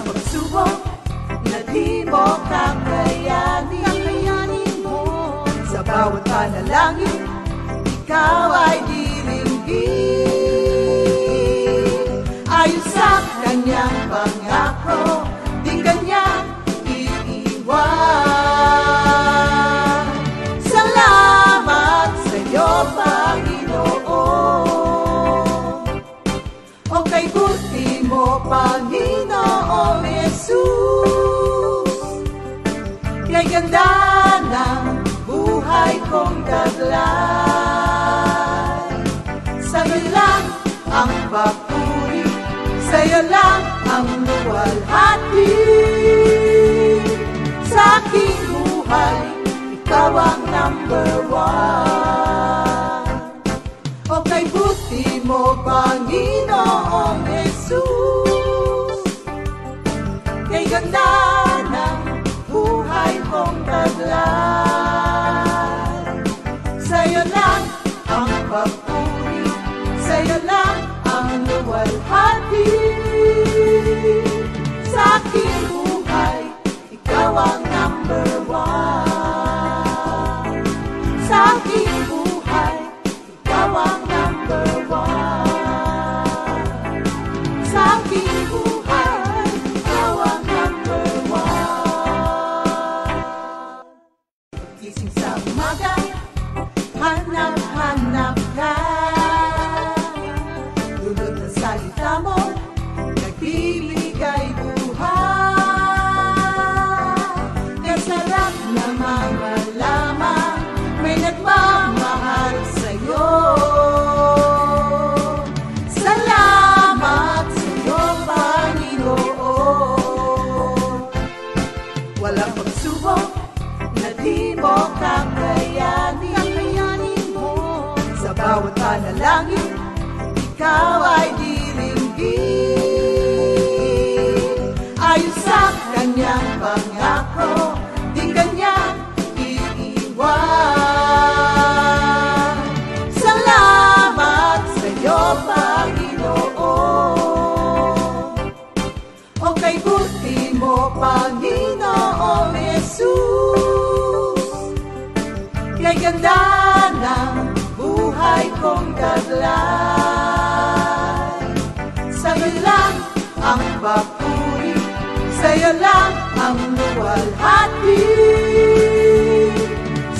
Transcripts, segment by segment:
Walang pagsubok na di mo kakayanin mo. Sa bawat panalangin, ikaw ay diringgin. Ayon sa kanyang pangako, di kanyang iiwan. Salamat sa iyo, Panginoon. O kay buti mo, Panginoong Jesus. Kay ganda ng buhay kong taglay. Sa'yo lang ang papuri, sa'yo lang ang luwalhati. Sa aking buhay, ikaw ang number one. O kay buti mo, Panginoong Jesus. Kay ganda ng buhay kong taglay. Sa'yo lang ang papuri, sa'yo lang ang luwalhati. Sa aking buhay, ikaw ang number one. Sa aking buhay, ikaw ang number one. Sa aking buhay, ikaw ang number one. Gising sa umaga, hanap-hanap ka. Dulot ng salita mo, nagbibigay buhay. Ang sarap na malaman, may nagmamahal sa'yo. Salamat sa'yo, Panginoon. Walang pagsubok na di mo kakayanin mo. Sa bawat panalangin, ikaw ay diringgin. Ayon sa kanyang pangako, di kanyang iiwan. Salamat sa iyo, Panginoon. O kay buti mo, Panginoong Jesus. Kay ganda ng buhay kong taglay. Sa'yo lang ang papuri, sa'yo lang ang luwalhati.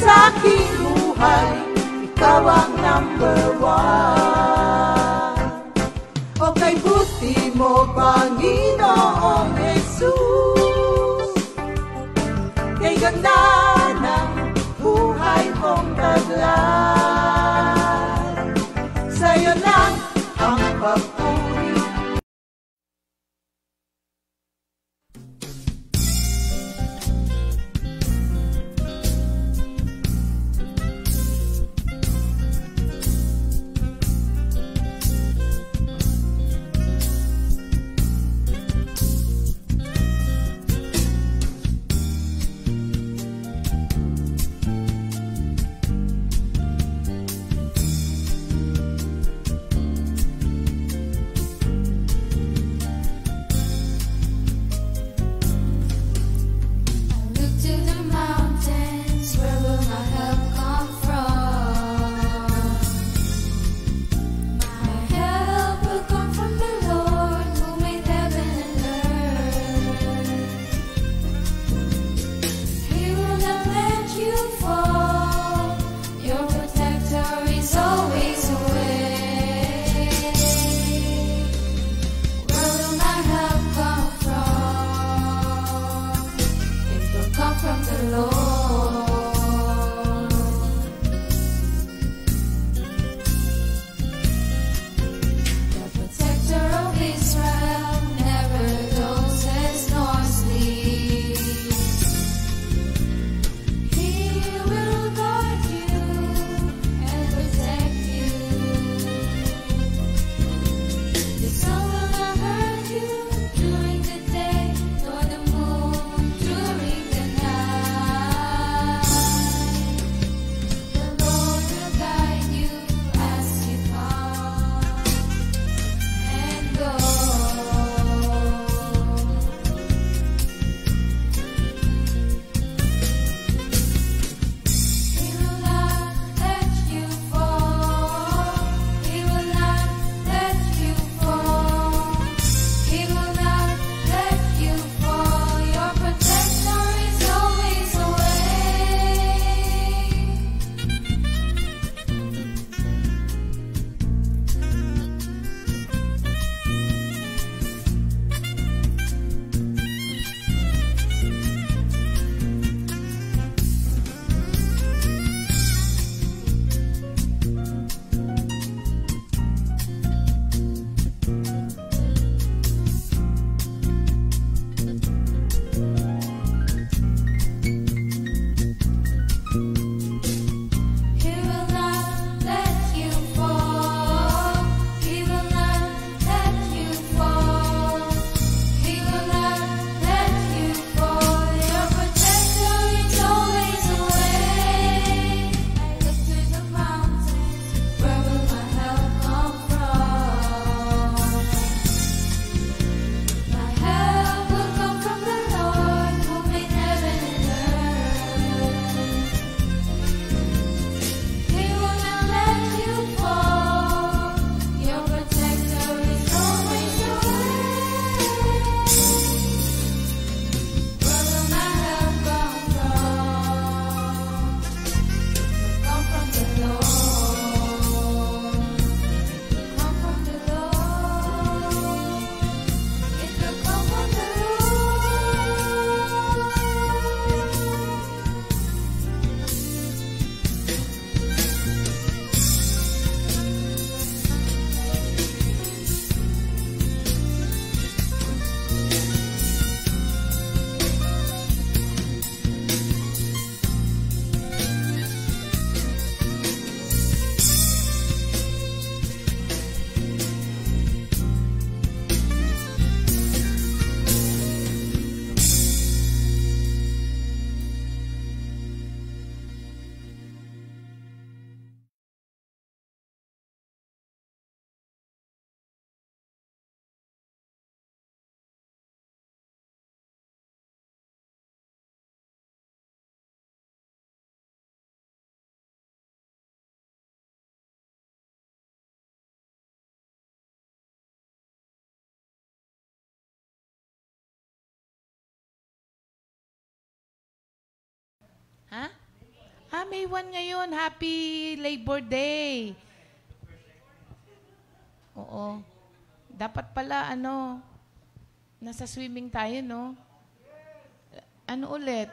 Sa aking buhay, ikaw ang number one. O kay buti mo, Panginoong Jesus. Kay ganda ng buhay kong taglay. Sa'yo lang ang papuri. May 1 ngayon. Happy Labor Day. Oo. Dapat pala, nasa swimming tayo, no? Ano ulit?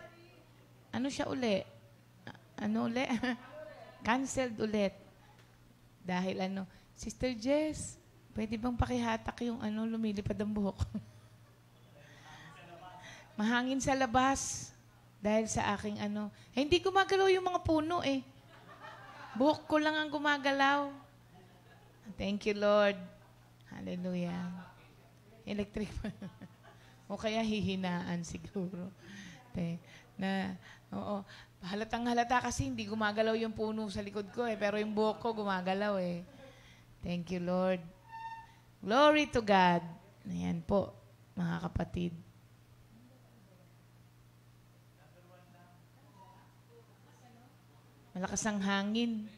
Ano siya uli? Ano uli? Canceled ulit. Dahil Sister Jess, pwede bang pakihatak yung lumilipad ang buhok? Mahangin sa labas. Dahil sa aking hindi gumagalaw yung mga puno eh. Buhok ko lang ang gumagalaw. Thank you, Lord. Hallelujah. Electric pa. O kaya hihinaan siguro. Oo. Halatang halata kasi hindi gumagalaw yung puno sa likod ko eh. Pero yung buhok ko gumagalaw eh. Thank you, Lord. Glory to God. Ayan po, mga kapatid. Malakas ang hangin.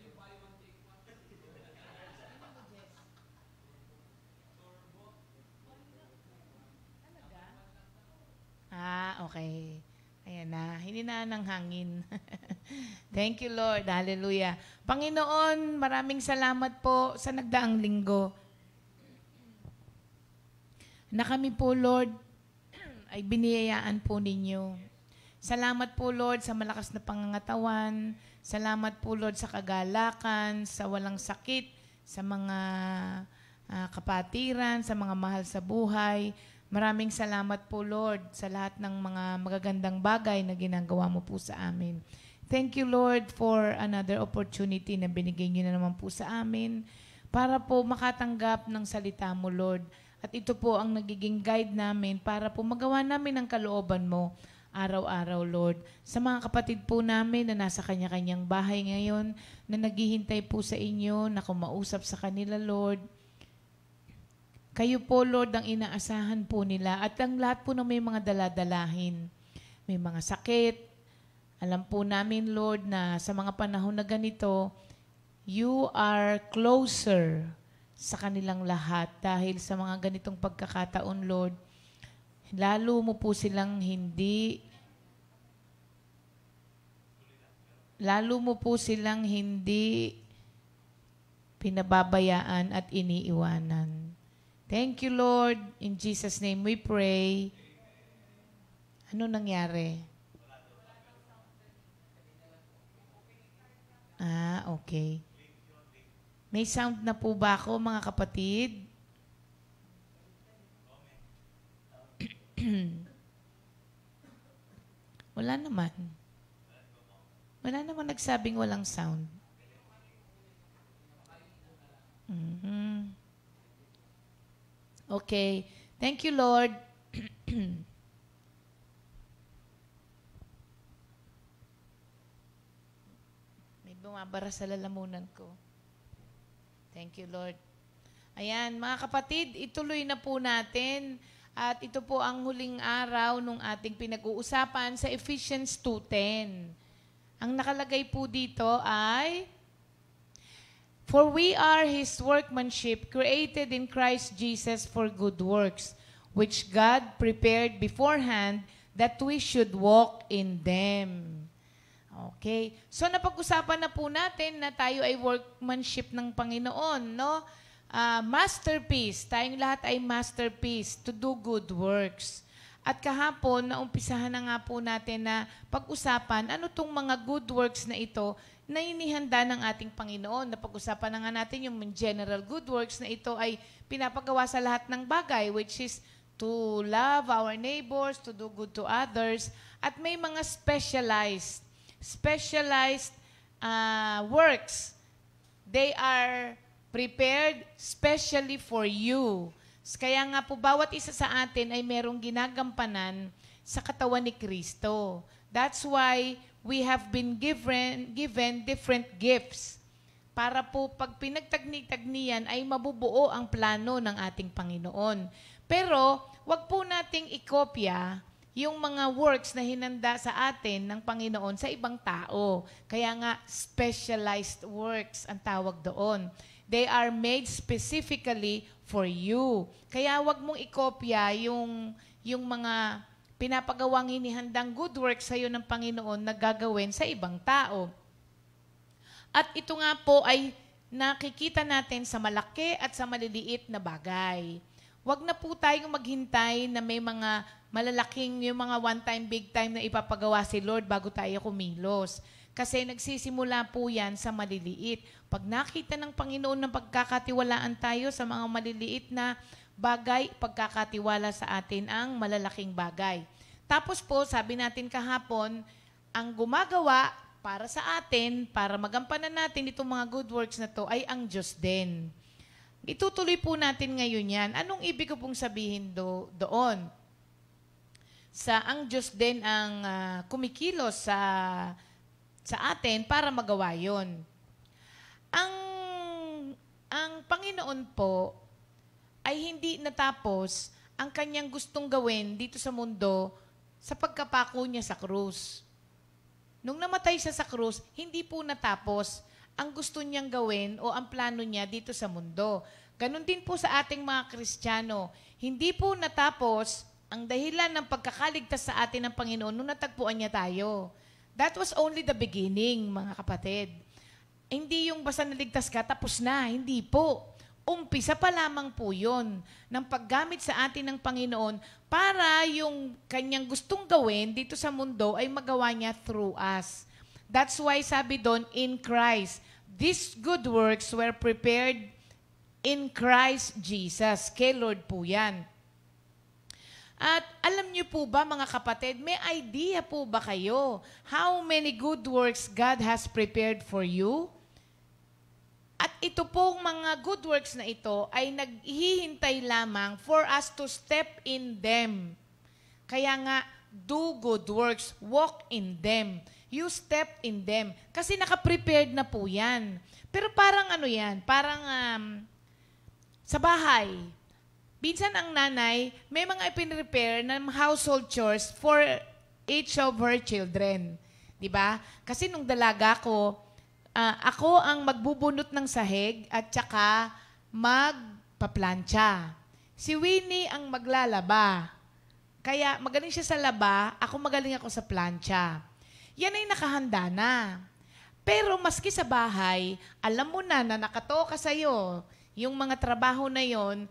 Okay. Ayan na. Hininaan ng hangin. Thank you, Lord. Hallelujah. Panginoon, maraming salamat po sa nagdaang linggo. Na kami po, Lord, ay biniyayaan po ninyo. Salamat po, Lord, sa malakas na pangangatawan. Salamat po, Lord, sa kagalakan, sa walang sakit, sa mga kapatiran, sa mga mahal sa buhay. Maraming salamat po, Lord, sa lahat ng mga magagandang bagay na ginagawa mo po sa amin. Thank you, Lord, for another opportunity na binigay niyo na naman po sa amin para po makatanggap ng salita mo, Lord. At ito po ang nagiging guide namin para po magawa namin ang kalooban mo araw-araw, Lord. Sa mga kapatid po namin na nasa kanya-kanyang bahay ngayon, na naghihintay po sa inyo, na kumausap sa kanila, Lord. Kayo po, Lord, ang inaasahan po nila at ang lahat po na may mga daladalahin. May mga sakit. Alam po namin, Lord, na sa mga panahon na ganito, you are closer sa kanilang lahat dahil sa mga ganitong pagkakataon, Lord. Lalo mo po silang hindi pinababayaan at iniiwanan. Thank you, Lord. In Jesus' name we pray. Ano nangyari? Okay. May sound na po ba ako, mga kapatid? Wala naman. Wala naman nagsabing walang sound. Okay. Thank you, Lord. May bumabara sa lalamunan ko. Thank you, Lord. Ayan, mga kapatid, ituloy na po natin. At ito po ang huling araw nung ating pinag-uusapan sa Ephesians 2:10. Ang nakalagay po dito ay, for we are His workmanship, created in Christ Jesus for good works, which God prepared beforehand that we should walk in them. Okay. So napag-usapan na po natin na tayo ay workmanship ng Panginoon, no? Masterpiece. Tayong lahat ay masterpiece to do good works. At kahapon, naumpisahan na nga po natin na pag-usapan ano tong mga good works na ito na inihanda ng ating Panginoon. Napag-usapan na nga natin yung general good works na ito ay pinapagawa sa lahat ng bagay, which is to love our neighbors, to do good to others. At may mga specialized works. They are prepared specially for you. Kaya nga po, bawat isa sa atin ay merong ginagampanan sa katawan ni Kristo. That's why we have been given different gifts. Para po pag pinagtagni-tagniyan ay mabubuo ang plano ng ating Panginoon. Pero, wag po nating ikopya yung mga works na hinanda sa atin ng Panginoon sa ibang tao. Kaya nga, specialized works ang tawag doon. They are made specifically for you. Kaya wag mong ikopya yung mga pinapagawang inihandang good works sa iyo ng Panginoon na gagawin sa ibang tao. At ito nga po ay nakikita natin sa malaki at sa maliliit na bagay. Huwag na po tayong maghintay na may mga malalaking, yung mga one-time, big-time na ipapagawa si Lord bago tayo kumilos. Kasi nagsisimula po yan sa maliliit. Pag nakita ng Panginoon na pagkakatiwalaan tayo sa mga maliliit na bagay, pagkakatiwala sa atin ang malalaking bagay. Tapos po, sabi natin kahapon, ang gumagawa para sa atin, para magampanan natin itong mga good works na to, ay ang Diyos din. Itutuloy po natin ngayon yan. Anong ibig ko pong sabihin doon? Ang Diyos din ang kumikilos sa atin para magawa yon. Ang Panginoon po ay hindi natapos ang kanyang gustong gawin dito sa mundo sa pagkapako niya sa krus. Nung namatay siya sa krus, hindi po natapos ang gusto niyang gawin o ang plano niya dito sa mundo. Ganon din po sa ating mga Kristiyano. Hindi po natapos ang dahilan ng pagkakaligtas sa atin ng Panginoon nung natagpuan niya tayo. That was only the beginning, mga kapatid. Hindi yung basta naligtas ka, tapos na. Hindi po. Umpisa pa lamang po yun ng paggamit sa atin ng Panginoon para yung kanyang gustong gawin dito sa mundo ay magawa niya through us. That's why sabi doon, in Christ. These good works were prepared in Christ Jesus. Kay Lord po yan. At alam niyo po ba mga kapatid, may idea po ba kayo how many good works God has prepared for you? At ito pong mga good works na ito ay naghihintay lamang for us to step in them. Kaya nga, do good works, walk in them. You step in them. Kasi nakaprepared na po yan. Pero parang ano yan, parang sa bahay. Minsan ang nanay, may mga ipinrepair ng household chores for each of her children. Diba? Kasi nung dalaga ko, ako ang magbubunot ng sahig at saka magpaplantsa. Si Winnie ang maglalaba. Kaya magaling siya sa laba, magaling ako sa plantsa. Yan ay nakahanda na. Pero maski sa bahay, alam mo na nakatoka sa'yo yung mga trabaho na yon,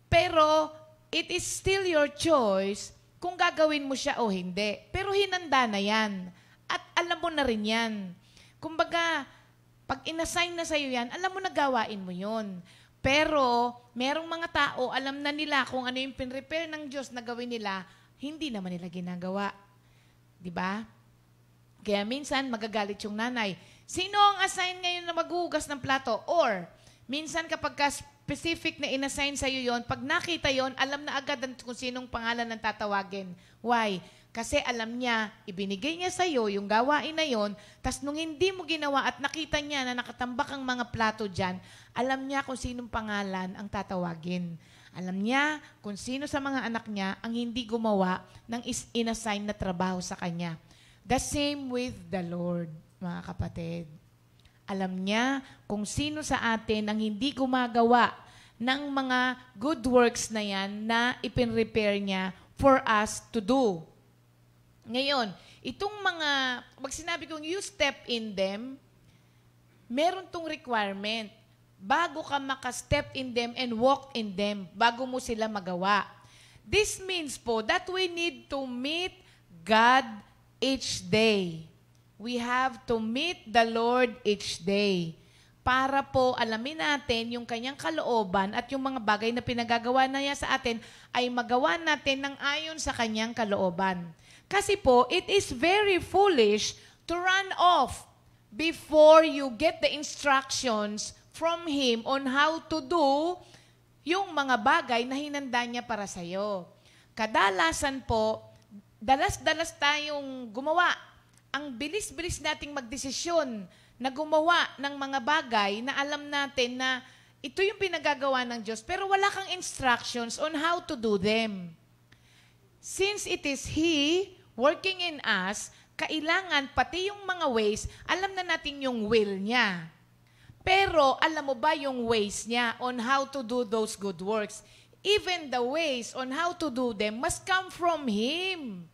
pero it is still your choice kung gagawin mo siya o hindi. Pero hinanda na yan. At alam mo na rin yan. Kumbaga, pag inassign na sa'yo yan, alam mo na gawain mo yun. Pero, merong mga tao, alam na nila kung ano yung pinrepair ng Diyos na gawin nila, hindi naman nila ginagawa. Diba? Kaya minsan, magagalit yung nanay. Sino ang assign ngayon na maghuhugas ng plato? Or, minsan kapag specific na inassign sa'yo yon, pag nakita yon, alam na agad kung sinong pangalan ng tatawagin. Why? Kasi alam niya, ibinigay niya sa'yo yung gawain na yon, tas nung hindi mo ginawa at nakita niya na nakatambak ang mga plato dyan, alam niya kung sinong pangalan ang tatawagin. Alam niya kung sino sa mga anak niya ang hindi gumawa ng inassign na trabaho sa kanya. The same with the Lord, mga kapatid. Alam niya kung sino sa atin ang hindi gumagawa ng mga good works na yan na ipinrepair niya for us to do. Ngayon, itong mga, pag sinabi kong you step in them, meron tong requirement. Bago ka maka-step in them and walk in them, bago mo sila magawa. This means po that we need to meet God each day. We have to meet the Lord each day para po alamin natin yung kanyang kalooban at yung mga bagay na pinagagawa na niya sa atin ay magawa natin ng ayon sa kanyang kalooban. Kasi po, it is very foolish to run off before you get the instructions from Him on how to do yung mga bagay na hinanda niya para sa'yo. Kadalasan po, dalas-dalas tayong gumawa. Ang bilis-bilis nating magdesisyon na gumawa ng mga bagay na alam natin na ito yung pinagagawa ng Diyos, pero wala kang instructions on how to do them. Since it is He working in us, kailangan pati yung mga ways, alam na natin yung will niya. Pero alam mo ba yung ways niya on how to do those good works? Even the ways on how to do them must come from Him.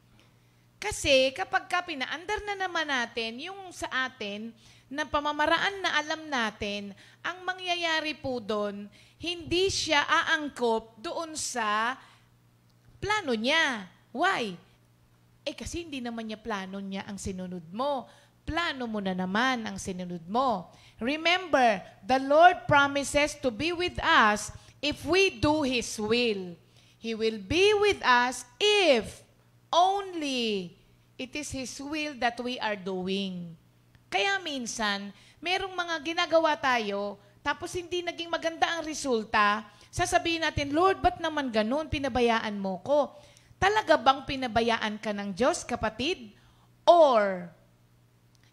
Kasi kapag pinaandar na naman natin yung sa atin na pamamaraan na alam natin, ang mangyayari po doon, hindi siya aangkop doon sa plano niya. Why? Kasi hindi naman niya plano niya ang sinunod mo. Plano mo na naman ang sinunod mo. Remember, the Lord promises to be with us if we do His will. He will be with us if only it is His will that we are doing. Kaya minsan, merong mga ginagawa tayo, tapos hindi naging maganda ang resulta, sasabihin natin, Lord, ba't naman ganun? Pinabayaan mo ko. Talaga bang pinabayaan ka ng Diyos, kapatid? Or,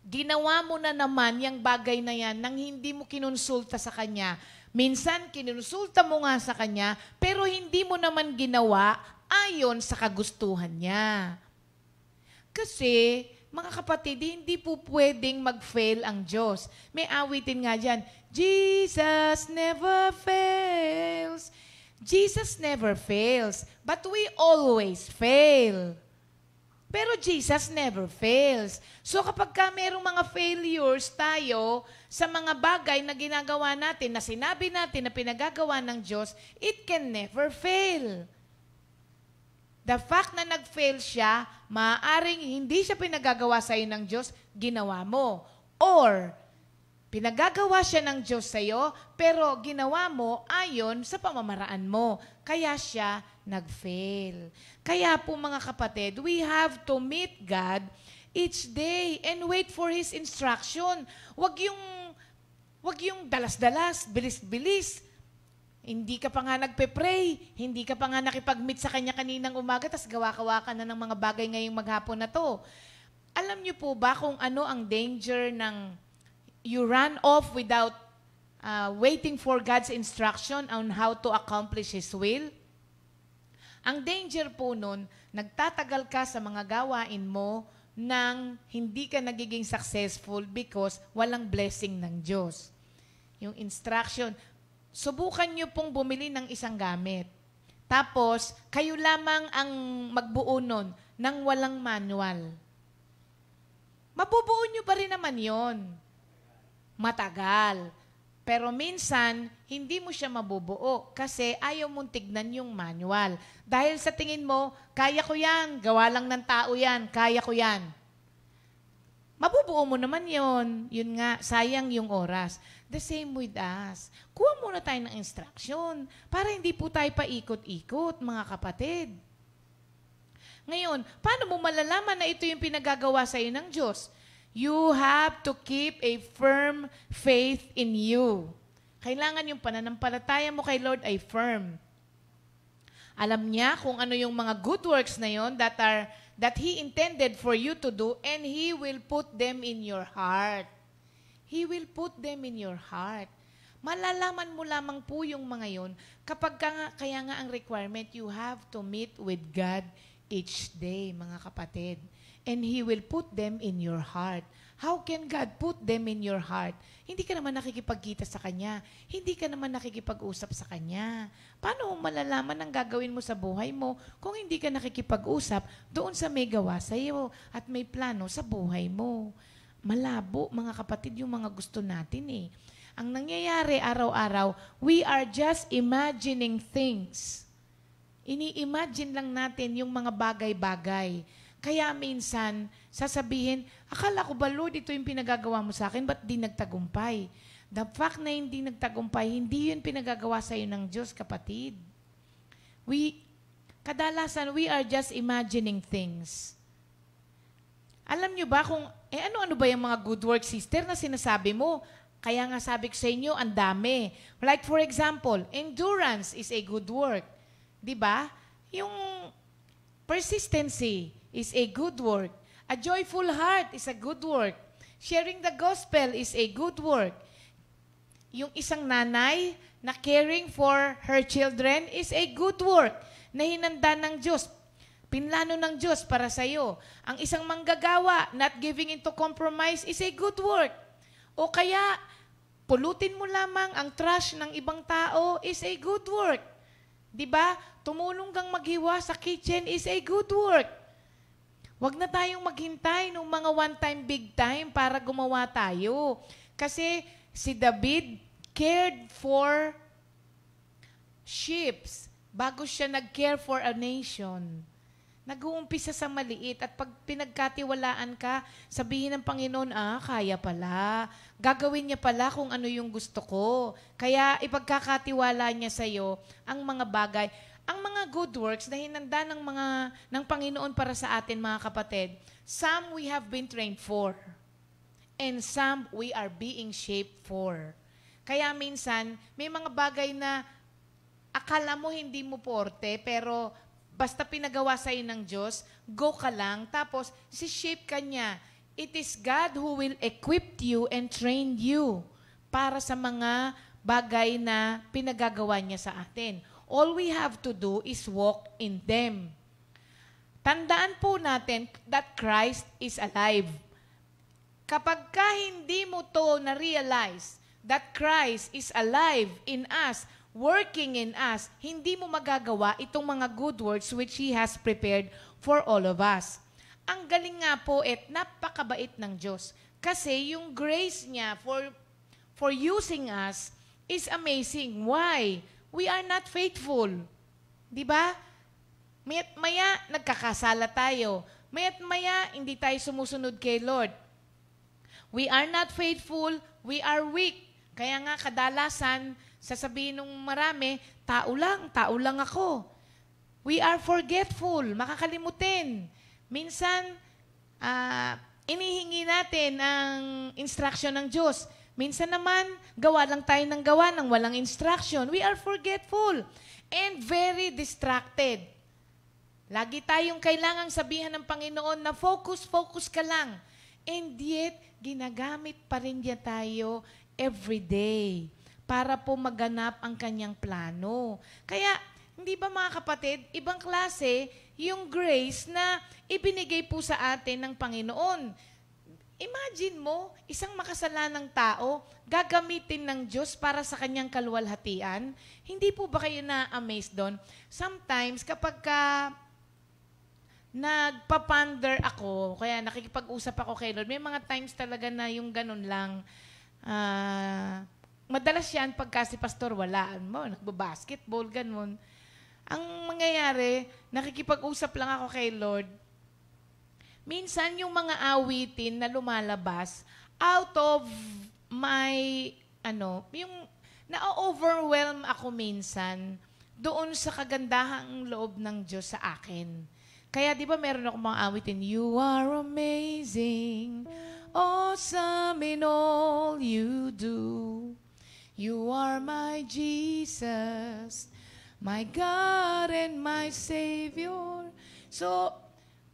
ginawa mo na naman yung bagay na yan nang hindi mo kinonsulta sa Kanya. Minsan, kinonsulta mo nga sa Kanya, pero hindi mo naman ginawa ayon sa kagustuhan niya. Kasi, mga kapatid, hindi po pwedeng mag-fail ang Diyos. May awitin nga dyan, Jesus never fails. Jesus never fails, but we always fail. Pero Jesus never fails. So kapag merong mga failures tayo sa mga bagay na ginagawa natin, na sinabi natin na pinagagawa ng Diyos, it can never fail. The fact na nag-fail siya, maaaring hindi siya pinagagawa sa iyo ng Diyos, ginawa mo. Or, pinagagawa siya ng Diyos sa iyo, pero ginawa mo ayon sa pamamaraan mo. Kaya siya nag-fail. Kaya po mga kapatid, we have to meet God each day and wait for His instruction. Wag yung dalas-dalas, bilis-bilis. Hindi ka pa nga nagpe-pray, hindi ka pa nga nakipag-meet sa Kanya kaninang umaga, tas gawa-kawa ka na ng mga bagay ngayong maghapon na to. Alam niyo po ba kung ano ang danger ng you run off without waiting for God's instruction on how to accomplish His will? Ang danger po nun, nagtatagal ka sa mga gawain mo nang hindi ka nagiging successful because walang blessing ng Diyos. Yung instruction, subukan nyo pong bumili ng isang gamit. Tapos, kayo lamang ang magbuo nun ng walang manual. Mabubuo nyo pa rin naman yon. Matagal. Pero minsan, hindi mo siya mabubuo kasi ayaw mong tignan yung manual. Dahil sa tingin mo, kaya ko yan, gawa lang ng tao yan, kaya ko yan. Mabubuo mo naman yon. Yun nga, sayang yung oras. The same with us. Kuha muna tayo ng instruction para hindi po tayo paikot-ikot, mga kapatid. Ngayon, paano mo malalaman na ito yung pinagagawa sa iyo ng Diyos? You have to keep a firm faith in you. Kailangan yung pananampalataya mo kay Lord ay firm. Alam niya kung ano yung mga good works na yon that He intended for you to do, and He will put them in your heart. He will put them in your heart. Malalaman mo lamang po yung mga yon kapag kaya nga ang requirement, you have to meet with God each day, mga kapatid. And He will put them in your heart. How can God put them in your heart? Hindi ka naman nakikipagkita sa Kanya. Hindi ka naman nakikipag-usap sa Kanya. Paano mo malalaman ang gagawin mo sa buhay mo kung hindi ka nakikipag-usap doon sa may gawa sa iyo at may plano sa buhay mo? Malabo, mga kapatid, yung mga gusto natin eh. Ang nangyayari araw-araw, we are just imagining things. Ini-imagine lang natin yung mga bagay-bagay. Kaya minsan, sasabihin, akala ko ba, Lord, ito yung pinagagawa mo sa akin, ba't di nagtagumpay? The fact na hindi nagtagumpay, hindi yun pinagagawa sa iyo ng Diyos, kapatid. Kadalasan, we are just imagining things. Alam nyo ba kung, ano-ano ba yung mga good work, sister, na sinasabi mo? Kaya nga sabi ko sa inyo, ang dami. Like for example, endurance is a good work. Diba? Yung persistency is a good work. A joyful heart is a good work. Sharing the gospel is a good work. Yung isang nanay na caring for her children is a good work na hinanda ng Diyos. Pinlano ng Diyos para sa iyo. Ang isang manggagawa, not giving into compromise, is a good work. O kaya, pulutin mo lamang ang trash ng ibang tao is a good work. Diba? Tumulong kang maghiwa sa kitchen is a good work. Huwag na tayong maghintay ng mga one-time, big time para gumawa tayo. Kasi si David cared for sheep bago siya nag-care for a nation. Nag-uumpisa sa maliit at pag pinagkatiwalaan ka, sabihin ng Panginoon, kaya pala. Gagawin niya pala kung ano yung gusto ko. Kaya ipagkakatiwala niya sa'yo ang mga bagay. Ang mga good works na hinanda ng Panginoon para sa atin, mga kapatid, some we have been trained for. And some we are being shaped for. Kaya minsan, may mga bagay na akala mo hindi mo porte, pero basta pinagawa sa'yo ng Diyos, go ka lang, tapos si-shape ka niya. It is God who will equip you and train you para sa mga bagay na pinagagawa niya sa atin. All we have to do is walk in them. Tandaan po natin that Christ is alive. Kapag ka hindi mo to na-realize that Christ is alive in us, working in us, hindi mo magagawa itong mga good works which He has prepared for all of us. Ang galing nga po napakabait ng Diyos. Kasi yung grace niya for using us is amazing. Why? We are not faithful. Di ba? Maya't maya, nagkakasala tayo. Maya't maya, hindi tayo sumusunod kay Lord. We are not faithful, we are weak. Kaya nga kadalasan, sasabihin ng marami, tao lang ako. We are forgetful, makakalimutin. Minsan, inihingi natin ang instruction ng Diyos. Minsan naman, gawa lang tayo ng gawa ng walang instruction. We are forgetful and very distracted. Lagi tayong kailangang sabihan ng Panginoon na focus ka lang. And yet, ginagamit pa rin niya tayo every day para po maganap ang kanyang plano. Kaya, hindi ba mga kapatid, ibang klase yung grace na ibinigay po sa atin ng Panginoon. Imagine mo, isang makasalanang tao, gagamitin ng Diyos para sa kanyang kaluwalhatian. Hindi po ba kayo na-amaze doon? Sometimes, kapag nagpapander ako, kaya nakikipag-usap ako kay Lord, may mga times talaga na yung ganun lang. Madalas yan pagka si pastor walaan mo, nagbabasketball, ganun. Ang mangyayari, nakikipag-usap lang ako kay Lord. Minsan, yung mga awitin na lumalabas, out of my, yung na-overwhelm ako minsan doon sa kagandahang loob ng Diyos sa akin. Kaya di ba meron ako mga awitin, You are amazing, awesome in all you do. You are my Jesus, my God and my Savior. So,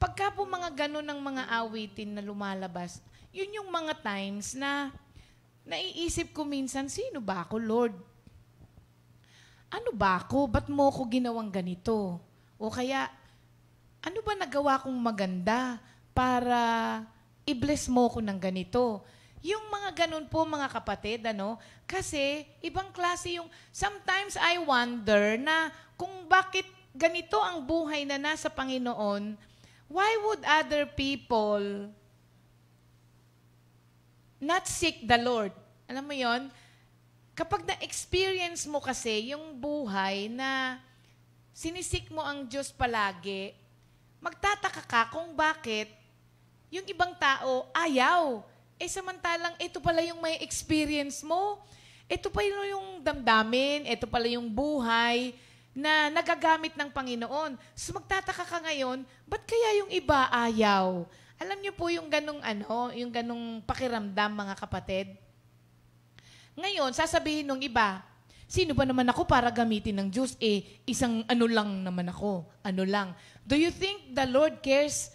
pagka po mga ganun ng mga awitin na lumalabas, yun yung mga times na naiisip ko minsan, sino ba ako, Lord? Ano ba ako? Ba't mo ako ginawang ganito? O kaya, ano ba nagawa kong maganda para i-bless mo ko ng ganito? Yung mga ganun po, mga kapatid, kasi ibang klase yung, sometimes I wonder na kung bakit ganito ang buhay na nasa Panginoon, why would other people not seek the Lord? Alam mo yon? Kapag na-experience mo kasi yung buhay na sinisik mo ang Diyos palagi, magtataka ka kung bakit yung ibang tao ayaw. Samantalang ito pala yung may experience mo. Ito pa yung damdamin, ito pala yung buhay na nagagamit ng Panginoon. So magtataka ka ngayon, ba't kaya yung iba ayaw? Alam niyo po yung ganung pakiramdam, mga kapatid. Ngayon, sasabihin ng iba, sino ba naman ako para gamitin ng Diyos? Isang lang naman ako. Ano lang. Do you think the Lord cares?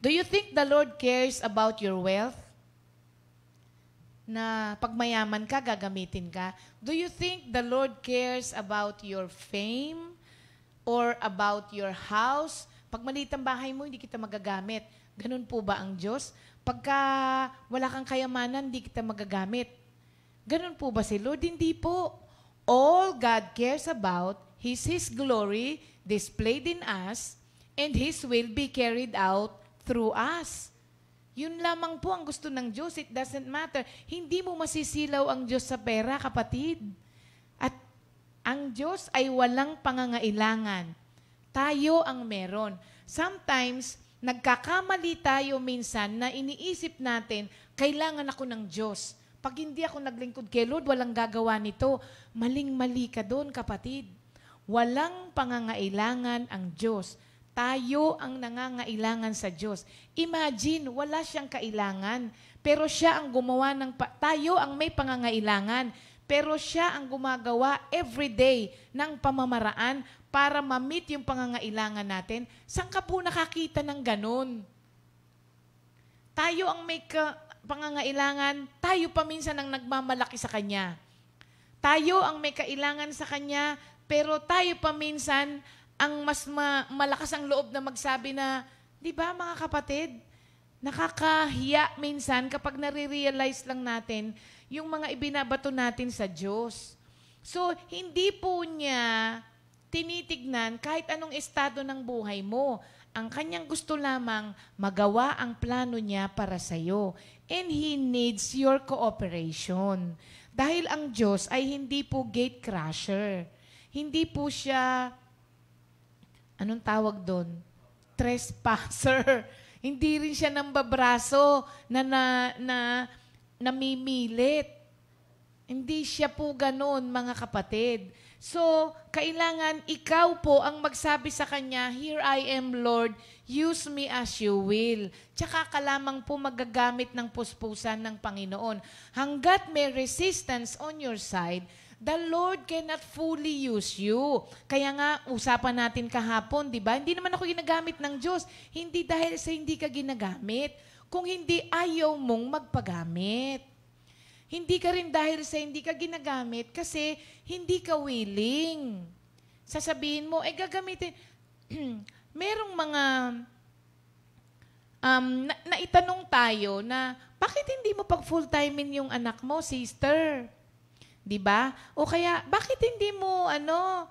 Do you think the Lord cares about your wealth? Na pag mayaman ka, gagamitin ka. Do you think the Lord cares about your fame or about your house? Pag maliit ang bahay mo, hindi kita magagamit. Ganun po ba ang Diyos? Pagka wala kang kayamanan, hindi kita magagamit. Ganun po ba si Lord? Hindi po. All God cares about, is His glory displayed in us, and His will be carried out through us. Yun lamang po ang gusto ng Diyos. It doesn't matter. Hindi mo masisilaw ang Diyos sa pera, kapatid. At ang Diyos ay walang pangangailangan. Tayo ang meron. Sometimes, nagkakamali tayo minsan na iniisip natin, kailangan ako ng Diyos. Pag hindi ako naglingkod kay Lord, walang gagawa nito. Maling-mali ka doon, kapatid. Walang pangangailangan ang Diyos. Tayo ang nangangailangan sa Diyos. Imagine, wala siyang kailangan, pero siya ang gumawa tayo ang may pangangailangan, pero siya ang gumagawa everyday ng pamamaraan para ma-meet yung pangangailangan natin. Saan ka po nakakita ng ganun? Tayo ang may pangangailangan, tayo pa minsan ang nagmamalaki sa Kanya. Tayo ang may kailangan sa Kanya, pero tayo pa minsan ang mas malakas ang loob na magsabi na, di ba mga kapatid, nakakahiya minsan kapag nare-realize lang natin yung mga ibinabato natin sa Diyos. So, hindi po niya tinitignan kahit anong estado ng buhay mo. Ang kanyang gusto lamang magawa ang plano niya para sa iyo. And He needs your cooperation. Dahil ang Diyos ay hindi po gate crusher. Hindi po siya, anong tawag doon? Trespasser. Hindi rin siya nambabraso na namimilit. Hindi siya po ganon, mga kapatid. So, kailangan ikaw po ang magsabi sa Kanya, "Here I am, Lord. Use me as you will." Tsaka ka lamang po magagamit ng puspusan ng Panginoon. Hanggat may resistance on your side, the Lord cannot fully use you. Kaya nga, usapan natin kahapon, di ba? Hindi naman ako ginagamit ng Diyos. Hindi dahil sa hindi ka ginagamit. Kung hindi, ayaw mong magpagamit. Hindi ka rin dahil sa hindi ka ginagamit kasi hindi ka willing. Sasabihin mo, gagamitin. Merong mga naitanong tayo na, bakit hindi mo pag full-timein yung anak mo, sister? Di ba? O kaya, bakit hindi mo, na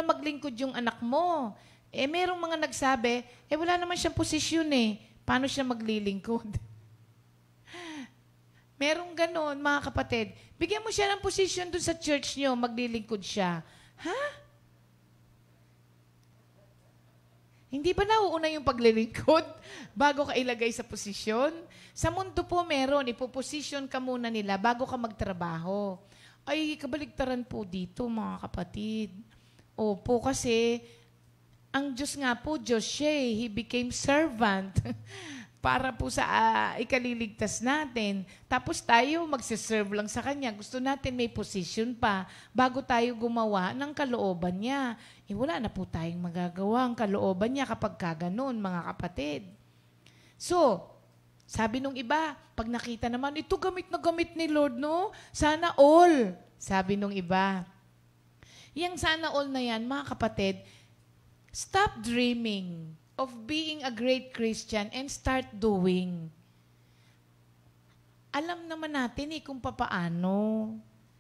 maglingkod yung anak mo? Merong mga nagsabi, wala naman siyang posisyon Paano siya maglilingkod? Merong ganon, mga kapatid. Bigyan mo siya ng posisyon dun sa church niyo, maglilingkod siya. Ha? Hindi ba nauuna yung paglilingkod bago ka ilagay sa posisyon? Sa mundo po meron, ipoposisyon ka muna nila bago ka magtrabaho. Ay, kabaligtaran po dito, mga kapatid. Opo, kasi ang Diyos nga po, Diyos siya He became servant. Para po sa ikaliligtas natin. Tapos tayo magsiserve lang sa Kanya. Gusto natin may position pa bago tayo gumawa ng kalooban niya. Wala na po tayong magagawa ang kalooban niya kapag kaganon, mga kapatid. So, sabi nung iba, pag nakita naman, ito gamit na gamit ni Lord, no? Sana all. Sabi nung iba. Yang sana all na yan, mga kapatid, stop dreaming of being a great Christian and start doing. Alam naman natin kung papaano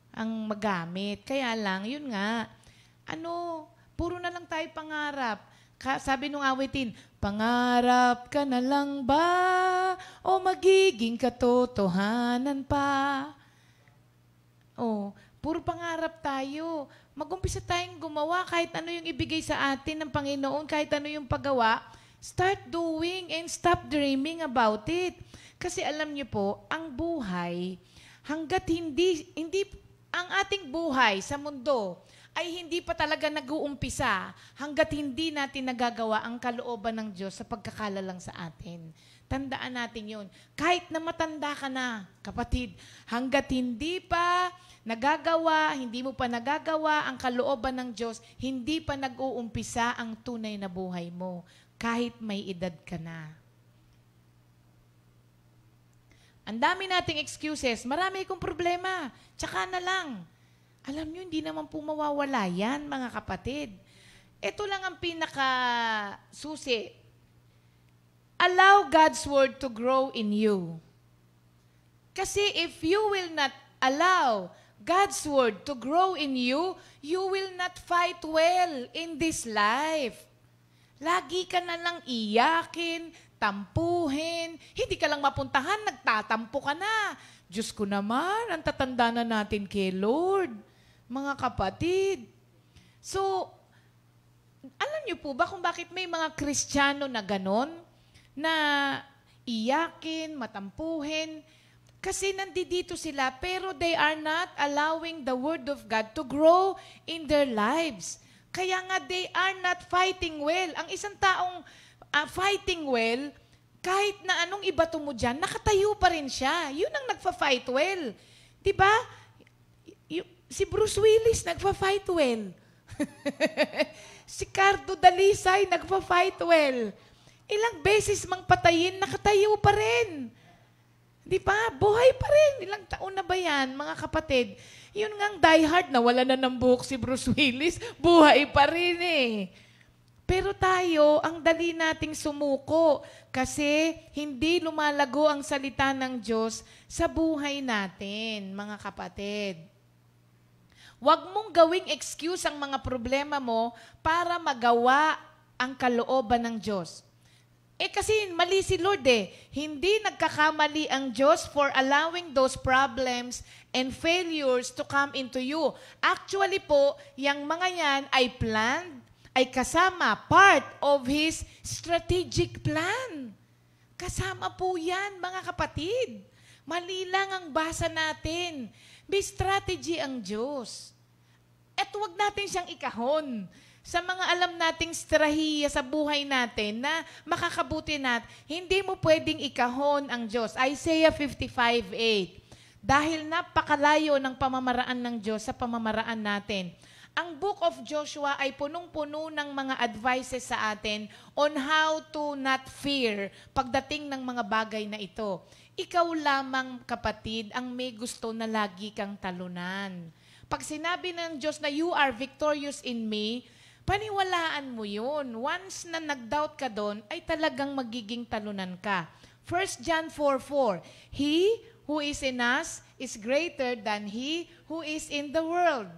ang magamit. Kaya lang, yun nga, puro na lang tayo pangarap. Sabi nung awitin, pangarap ka na lang ba o magiging katotohanan pa? Puro pangarap tayo. Mag-umpisa tayong gumawa kahit ano yung ibigay sa atin ng Panginoon, kahit ano yung paggawa. Start doing and stop dreaming about it. Kasi alam niyo po, ang buhay, hanggat ang ating buhay sa mundo ay hindi pa talaga nag-uumpisa hanggat hindi natin nagagawa ang kalooban ng Diyos sa pagkakalalang sa atin. Tandaan natin yun. Kahit na matanda ka na, kapatid, hanggat hindi pa nagagawa, hindi mo pa nagagawa ang kalooban ng Diyos, hindi pa nag-uumpisa ang tunay na buhay mo, kahit may edad ka na. Ang dami nating excuses, marami akong problema, tsaka na lang. Alam nyo, hindi naman po mawawala yan, mga kapatid. Ito lang ang pinaka-susi. Allow God's Word to grow in you. Kasi if you will not allow God's Word to grow in you, you will not fight well in this life. Lagi ka na lang iyakin, tampuhin, hindi ka lang mapuntahan, nagtatampo ka na. Diyos ko naman, ang tatanda na natin kay Lord, mga kapatid. So, alam niyo po ba kung bakit may mga Kristiyano na ganon, na iyakin, matampuhin, kasi nandito sila, pero they are not allowing the Word of God to grow in their lives. Kaya nga, they are not fighting well. Ang isang taong fighting well, kahit na anong ibato mo dyan, nakatayo pa rin siya. Yun ang nagfa-fight well. Diba? Si Bruce Willis nagfa-fight well. Si Cardo Dalisay nagfa-fight well. Ilang beses mang patayin, nakatayo pa rin. Di ba? Buhay pa rin. Ilang taon na ba yan, mga kapatid? Yun ngang diehard na wala na ng buhok si Bruce Willis, buhay pa rin eh. Pero tayo, ang dali nating sumuko kasi hindi lumalago ang salita ng Diyos sa buhay natin, mga kapatid. Huwag mong gawing excuse ang mga problema mo para magawa ang kalooban ng Diyos. Kasi mali si Lord eh. Hindi nagkakamali ang Diyos for allowing those problems and failures to come into you. Actually po, yung mga yan ay planned, ay kasama, part of His strategic plan. Kasama po yan, mga kapatid. Mali lang ang basa natin. May strategy ang Diyos. At huwag natin siyang ikahon sa mga alam nating strategiya sa buhay natin na makakabuti natin. Hindi mo pwedeng ikahon ang Diyos. Isaiah 55:8. Dahil napakalayo ng pamamaraan ng Diyos sa pamamaraan natin. Ang book of Joshua ay punong-puno ng mga advices sa atin on how to not fear pagdating ng mga bagay na ito. Ikaw lamang, kapatid, ang may gusto na lagi kang talunan. Pag sinabi ng Diyos na you are victorious in me, paniwalaan mo yun. Once na nag-doubt ka doon, ay talagang magiging talunan ka. 1 John 4:4, He who is in us is greater than he who is in the world.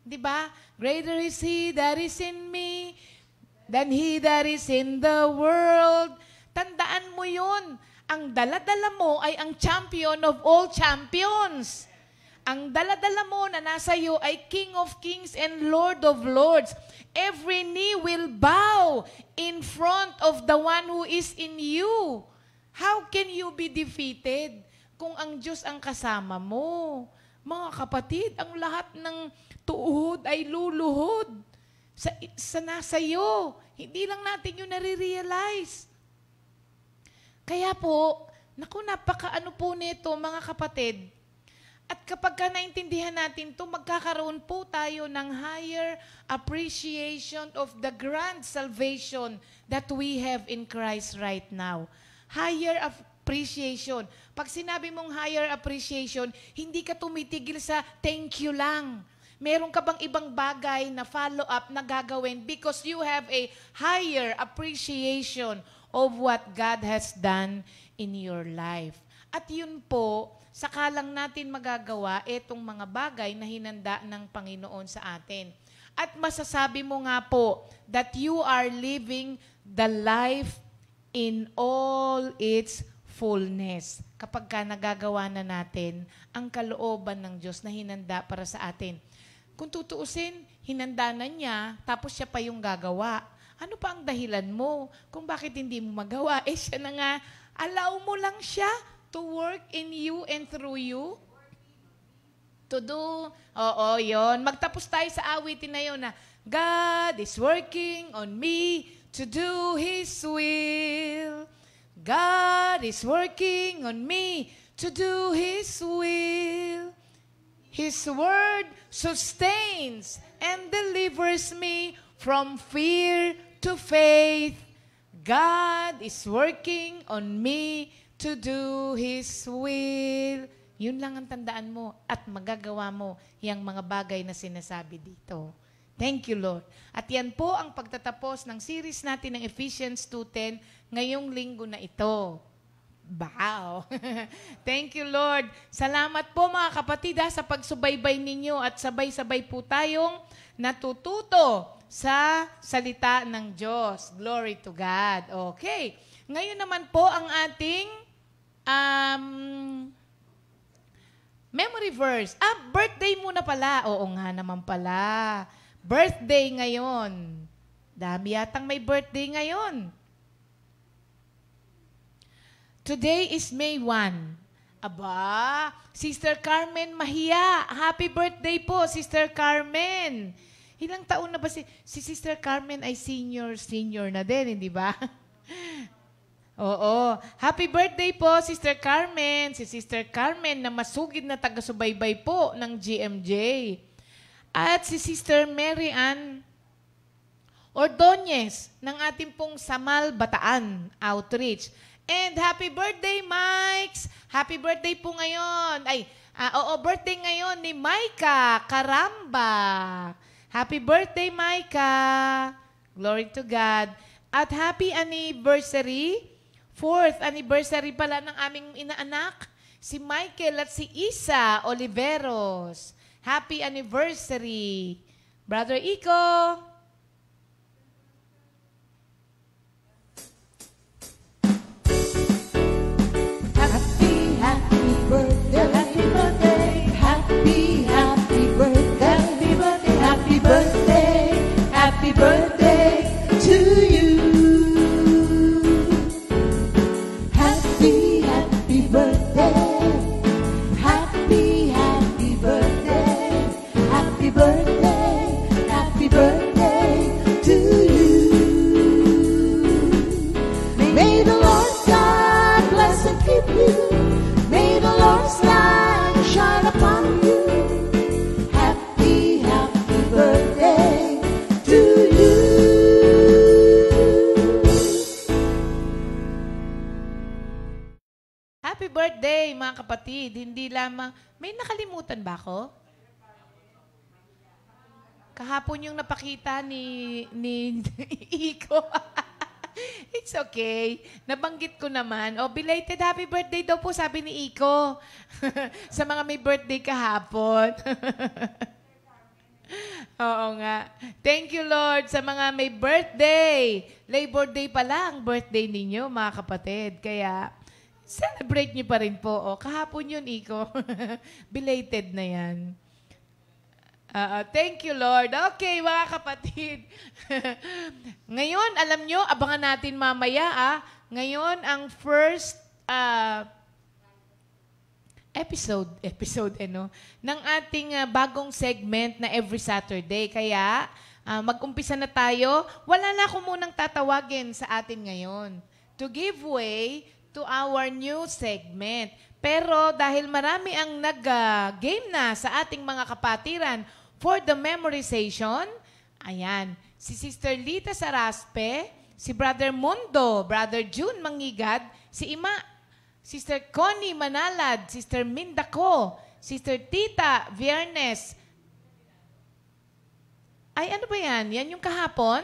Diba? Greater is He that is in me than he that is in the world. Tandaan mo yun. Ang dala-dala mo ay ang champion of all champions. Ang dala-dala mo na nasa iyo ay King of Kings and Lord of Lords. Every knee will bow in front of the one who is in you. How can you be defeated kung ang Diyos ang kasama mo? Mga kapatid, ang lahat ng tuhod ay luluhod sa nasa iyo. Hindi lang natin yun nare-realize. Kaya po, napaka-ano po nito, mga kapatid. At kapag ka naintindihan natin ito, magkakaroon po tayo ng higher appreciation of the grand salvation that we have in Christ right now. Higher appreciation. Pag sinabi mong higher appreciation, hindi ka tumitigil sa thank you lang. Meron ka bang ibang bagay na follow-up na gagawin because you have a higher appreciation of what God has done in your life. At yun po, saka lang natin magagawa itong mga bagay na hinanda ng Panginoon sa atin. At masasabi mo nga po that you are living the life in all its fullness. Kapag ka nagagawa na natin ang kalooban ng Diyos na hinanda para sa atin. Kung tutuusin, hinanda na niya, tapos siya pa yung gagawa. Ano pa ang dahilan mo kung bakit hindi mo magawa? Siya na nga, allow mo lang siya to work in you and through you. To do, yon. Magtapos tayo sa awitin na yun na, God is working on me to do His will. God is working on me to do His will. His word sustains and delivers me from fear to faith. God is working on me to do His will. Yun lang ang tandaan mo at magagawa mo yung mga bagay na sinasabi dito. Thank you, Lord. At yan po ang pagtatapos ng series natin ng Ephesians 2:10 ngayong linggo na ito. Wow! Thank you, Lord. Salamat po mga kapatid sa pagsubaybay ninyo at sabay-sabay po tayong natututo sa salita ng Diyos. Glory to God. Okay. Ngayon naman po ang ating memory verse. Birthday muna pala. Oo nga naman pala. Birthday ngayon. Dami yatang may birthday ngayon. Today is May 1. Aba, Sister Carmen Mahia. Happy birthday po, Sister Carmen. Ilang taon na ba si Sister Carmen ay senior na din, hindi ba? Oo. Happy birthday po, Sister Carmen. Si Sister Carmen na masugid na taga-subaybay po ng GMJ. At si Sister Mary Ann Ordonez ng ating pong Samal Bataan Outreach. And happy birthday, Mikes! Happy birthday po ngayon. Birthday ngayon ni Micah Karamba. Happy birthday, Micah! Glory to God. At happy anniversary, 4th anniversary pala ng aming inaanak, si Michael at si Isa Oliveros. Happy anniversary. Brother Iko. Happy birthday to you. Happy birthday. Happy birthday. Happy birthday. Happy birthday to you. May the Lord God bless and keep you. May the Lord's light shine upon you. Happy birthday to you. Happy birthday, mga kapatid. Hindi lamang, may nakalimutan ba ako? Kahapon yung napakita ni Iko. It's okay. Nabanggit ko naman. Belated happy birthday daw po, sabi ni Iko. Sa mga may birthday kahapon. Oo nga. Thank you, Lord, sa mga may birthday. Labor Day pala ang birthday ninyo, mga kapatid. Kaya, celebrate nyo pa rin po. Kahapon yun, Iko. Belated na yan. Thank you, Lord. Okay, mga kapatid. Ngayon, alam nyo, abangan natin mamaya. Ngayon, ang first episode ng ating bagong segment na every Saturday. Kaya, mag-umpisa na tayo. Wala na ako munang tatawagin sa atin ngayon to give way to our new segment. Pero dahil marami ang nag-game na sa ating mga kapatiran for the memorization, ayan, si Sister Lita Saraspe, si Brother Mundo, Brother June Mangigad, si Ima, Sister Connie Manalad, Sister Mindako, Sister Tita Viernes. Ay, ano ba yan? Yan yung kahapon?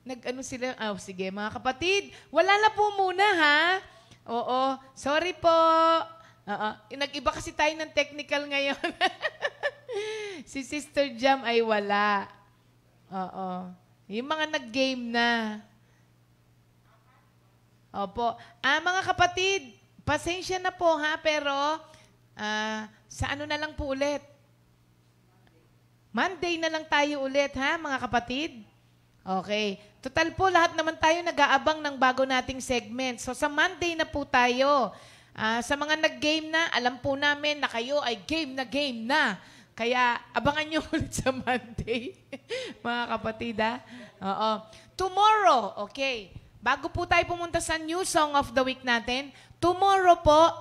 Nag-ano sila? Sige, mga kapatid. Wala na po muna, ha? Oo. Sorry po. Nag-iba kasi tayo ng technical ngayon. Si Sister Jam ay wala. Oo. Yung mga nag-game na. Opo. Mga kapatid, pasensya na po, ha? Pero, sa ano na lang po ulit? Monday na lang tayo ulit, ha, mga kapatid? Okay. Total po, lahat naman tayo nag-aabang ng bago nating segment. So, sa Monday na po tayo. Sa mga nag-game na, alam po namin na kayo ay game na. Kaya, abangan nyo ulit sa Monday. Mga kapatid, ha? Oo. Tomorrow, okay. Bago po tayo pumunta sa new song of the week natin, tomorrow po,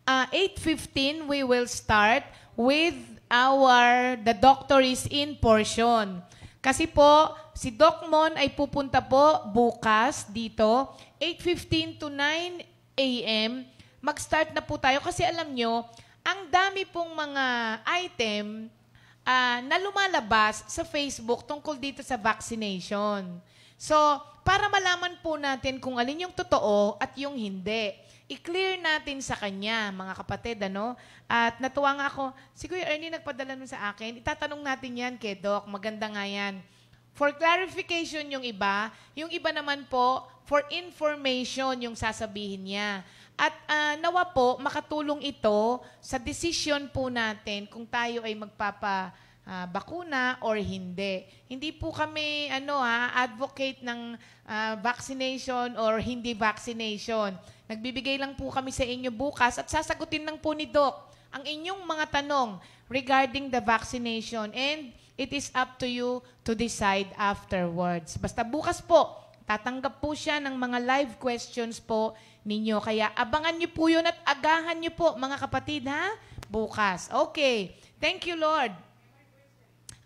8:15, we will start with our The Doctor is In portion. Kasi po, si Doc Mon ay pupunta po bukas dito, 8:15 to 9 a.m. Mag-start na po tayo kasi alam nyo, ang dami pong mga item na lumalabas sa Facebook tungkol dito sa vaccination. So, para malaman po natin kung alin yung totoo at yung hindi, i-clear natin sa kanya, mga kapatid, ano? At natuwa nga ako, si Kuya Ernie nagpadala nun sa akin, itatanong natin yan kay Doc, maganda nga yan. For clarification yung iba naman po, for information yung sasabihin niya. At nawa po, makatulong ito sa decision po natin kung tayo ay bakuna or hindi. Hindi po kami advocate ng vaccination or hindi vaccination. Nagbibigay lang po kami sa inyo bukas at sasagutin lang po ni Doc ang inyong mga tanong regarding the vaccination, and it is up to you to decide afterwards. Basta bukas po, tatanggap po siya ng mga live questions po ninyo. Kaya abangan niyo po yun at agahan niyo po, mga kapatid, ha? Bukas. Okay. Thank you, Lord.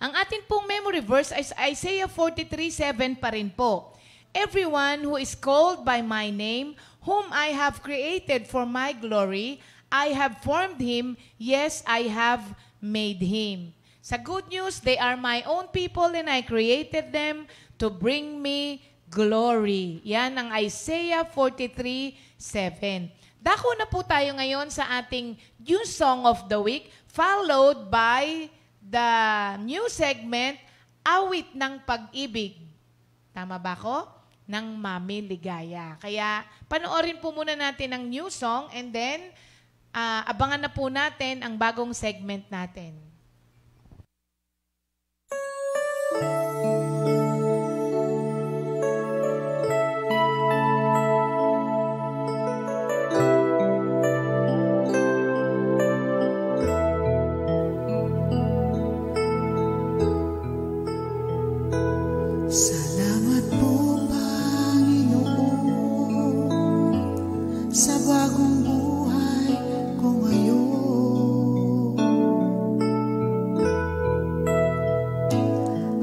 Ang atin pong memory verse is Isaiah 43:7 pa rin po. Everyone who is called by my name, whom I have created for my glory, I have formed him, yes, I have made him. Sa good news, they are my own people and I created them to bring me glory. Yan ang Isaiah 43:7. Dako na po tayo ngayon sa ating new song of the week, followed by the new segment, Awit ng Pag-ibig. Tama ba ko? Ng Mami Ligaya. Kaya panoorin po muna natin ang new song and then abangan na po natin ang bagong segment natin. Salamat po, Panginoon, sa bagong buhay ko ngayon.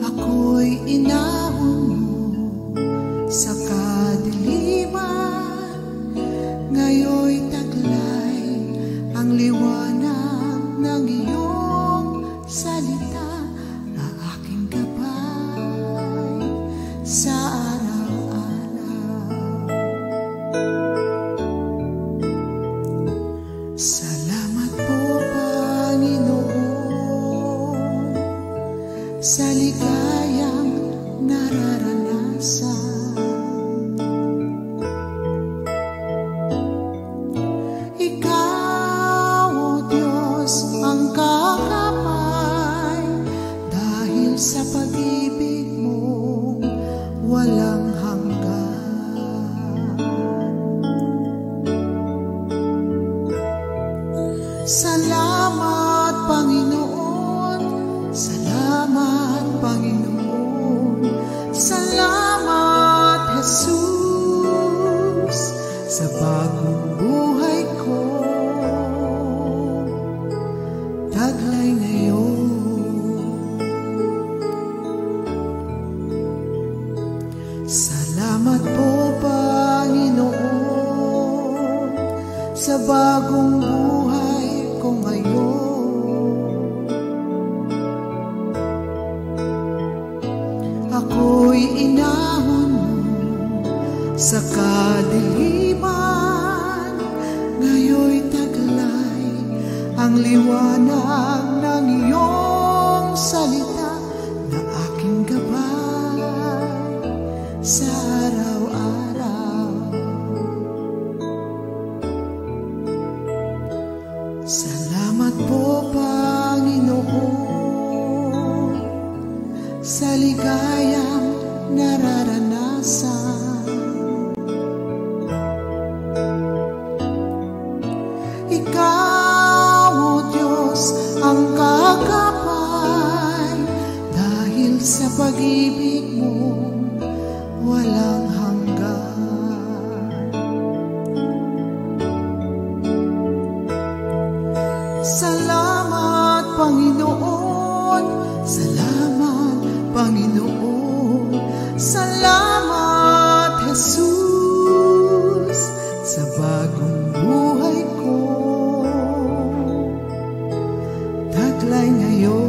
Ako'y inahon mo sa kadiliman, ngayon'y taglay ang liwanag ng iyong salita, na aking gabay sa araw-araw. Salamat po, Panginoon, sa ligayang nararanasan. Ikaw, O Diyos, ang kakamay, dahil sa pag-ibig mo walang hanggan. Salamat, Panginoon. Salamat, Panginoon. Salamat, Jesus, sa bagong buhay ko. Taglay ngayon. Salamat po, Panginoon, sa bagong buhay ko ngayon. Ako'y inahon mo sa kadiliman, ngayon'y taglay ang liwanag ng iyong salita, na aking gabay sa araw-araw. Salamat po, Panginoon, sa ligayang nararanasan. Ikaw, O Diyos, ang kakamay, dahil sa pag-ibig mo walang hanggan. Salamat, Panginoon. Salamat, Panginoon. Salamat, Jesus, sa bagong buhay ko. Taglay ngayon.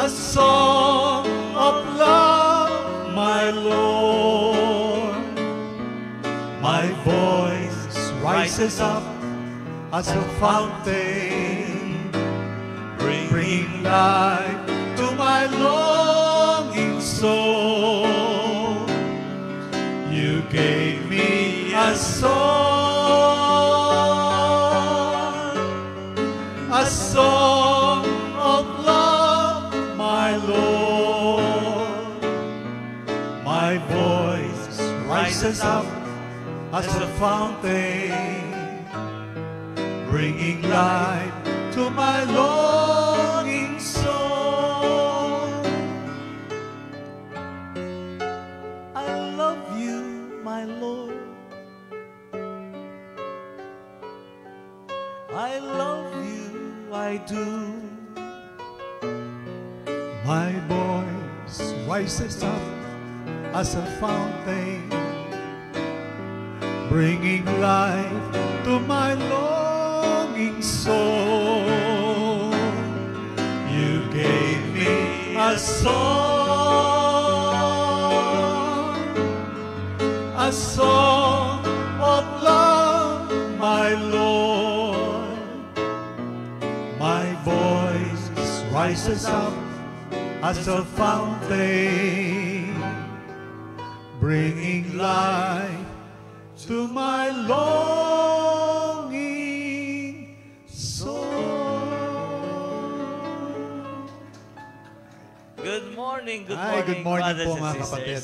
song of love, my Lord. My voice rises up as a fountain, bringing life to my longing soul. You gave me a song of love, my Lord. My voice rises up as a fountain, bringing life to my longing soul. I love you, my Lord. I love you, I do. My voice rises up as a fountain, bringing life to my longing soul. You gave me a song of love, my Lord. My voice rises up as a fountain, bringing life to my longing soul. Good morning, Good morning brothers po and mga sisters. kapatid.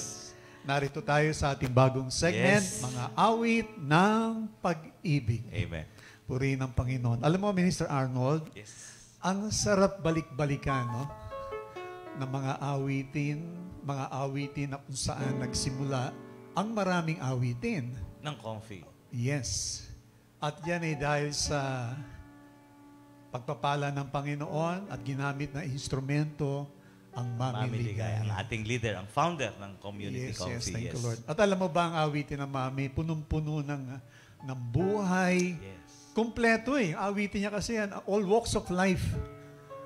Narito tayo sa ating bagong segment, Yes. mga awit ng pag-ibig. Amen. Purihin ng Panginoon. Alam mo, Minister Arnold, Yes. ang sarap balik-balikan, no? Ng mga awitin na kung saan nagsimula ang maraming awitin. Ng comfy. Yes. At yan ay dahil sa pagpapala ng Panginoon at ginamit na instrumento ang Mami Ligaya, ang Mami ating leader, ang founder ng Community Yes, Comfy. thank you, Lord. At alam mo ba ang awitin ng Mami, punong-puno ng buhay. Yes. Kompleto eh. Ang awitin niya kasi yan, all walks of life.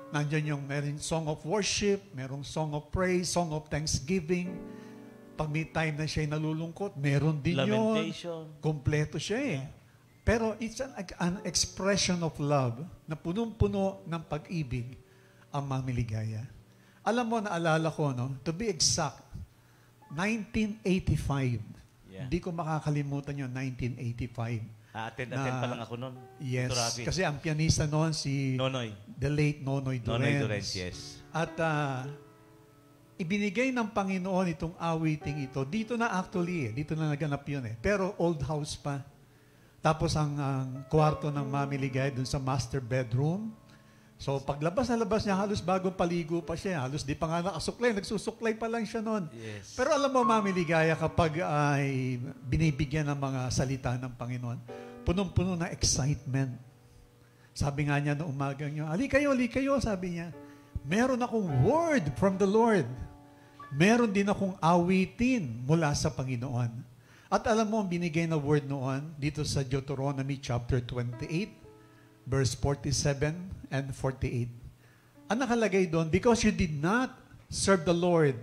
Nandiyan yung meron song of worship, merong song of praise, song of thanksgiving. Pag may time na siya'y nalulungkot, meron din yun. Lamentation. Kompleto siya eh. Pero it's an expression of love na punong-puno ng pag-ibig ang Mami Ligaya. Alam mo, naalala ko, no? To be exact, 1985. Yeah. Hindi ko makakalimutan yung 1985. Attend Na- pa lang ako nun. Yes, Ito, Rafi. kasi ang pianista noon si Nonoy. the late Nonoy Durens. Nonoy Durens, yes. At ibinigay ng Panginoon itong awiting ito. Dito na actually, dito na naganap yun eh. Pero old house pa. Tapos ang kwarto ng Mami Ligaya dun sa master bedroom. So paglabas na labas niya, halos bagong paligo pa siya. Halos di pa nga nakasuklay. Nagsusuklay pa lang siya noon. Yes. Pero alam mo, Mami Ligaya, kapag ay binibigyan ng mga salita ng Panginoon, punong-puno na excitement. Sabi nga niya noong umagang niyo, ali kayo, sabi niya. Meron akong word from the Lord. Meron din akong awitin mula sa Panginoon. At alam mo, ang binigay na word noon, dito sa Deuteronomy chapter 28, verse 47 and 48. Ang nakalagay doon, because you did not serve the Lord,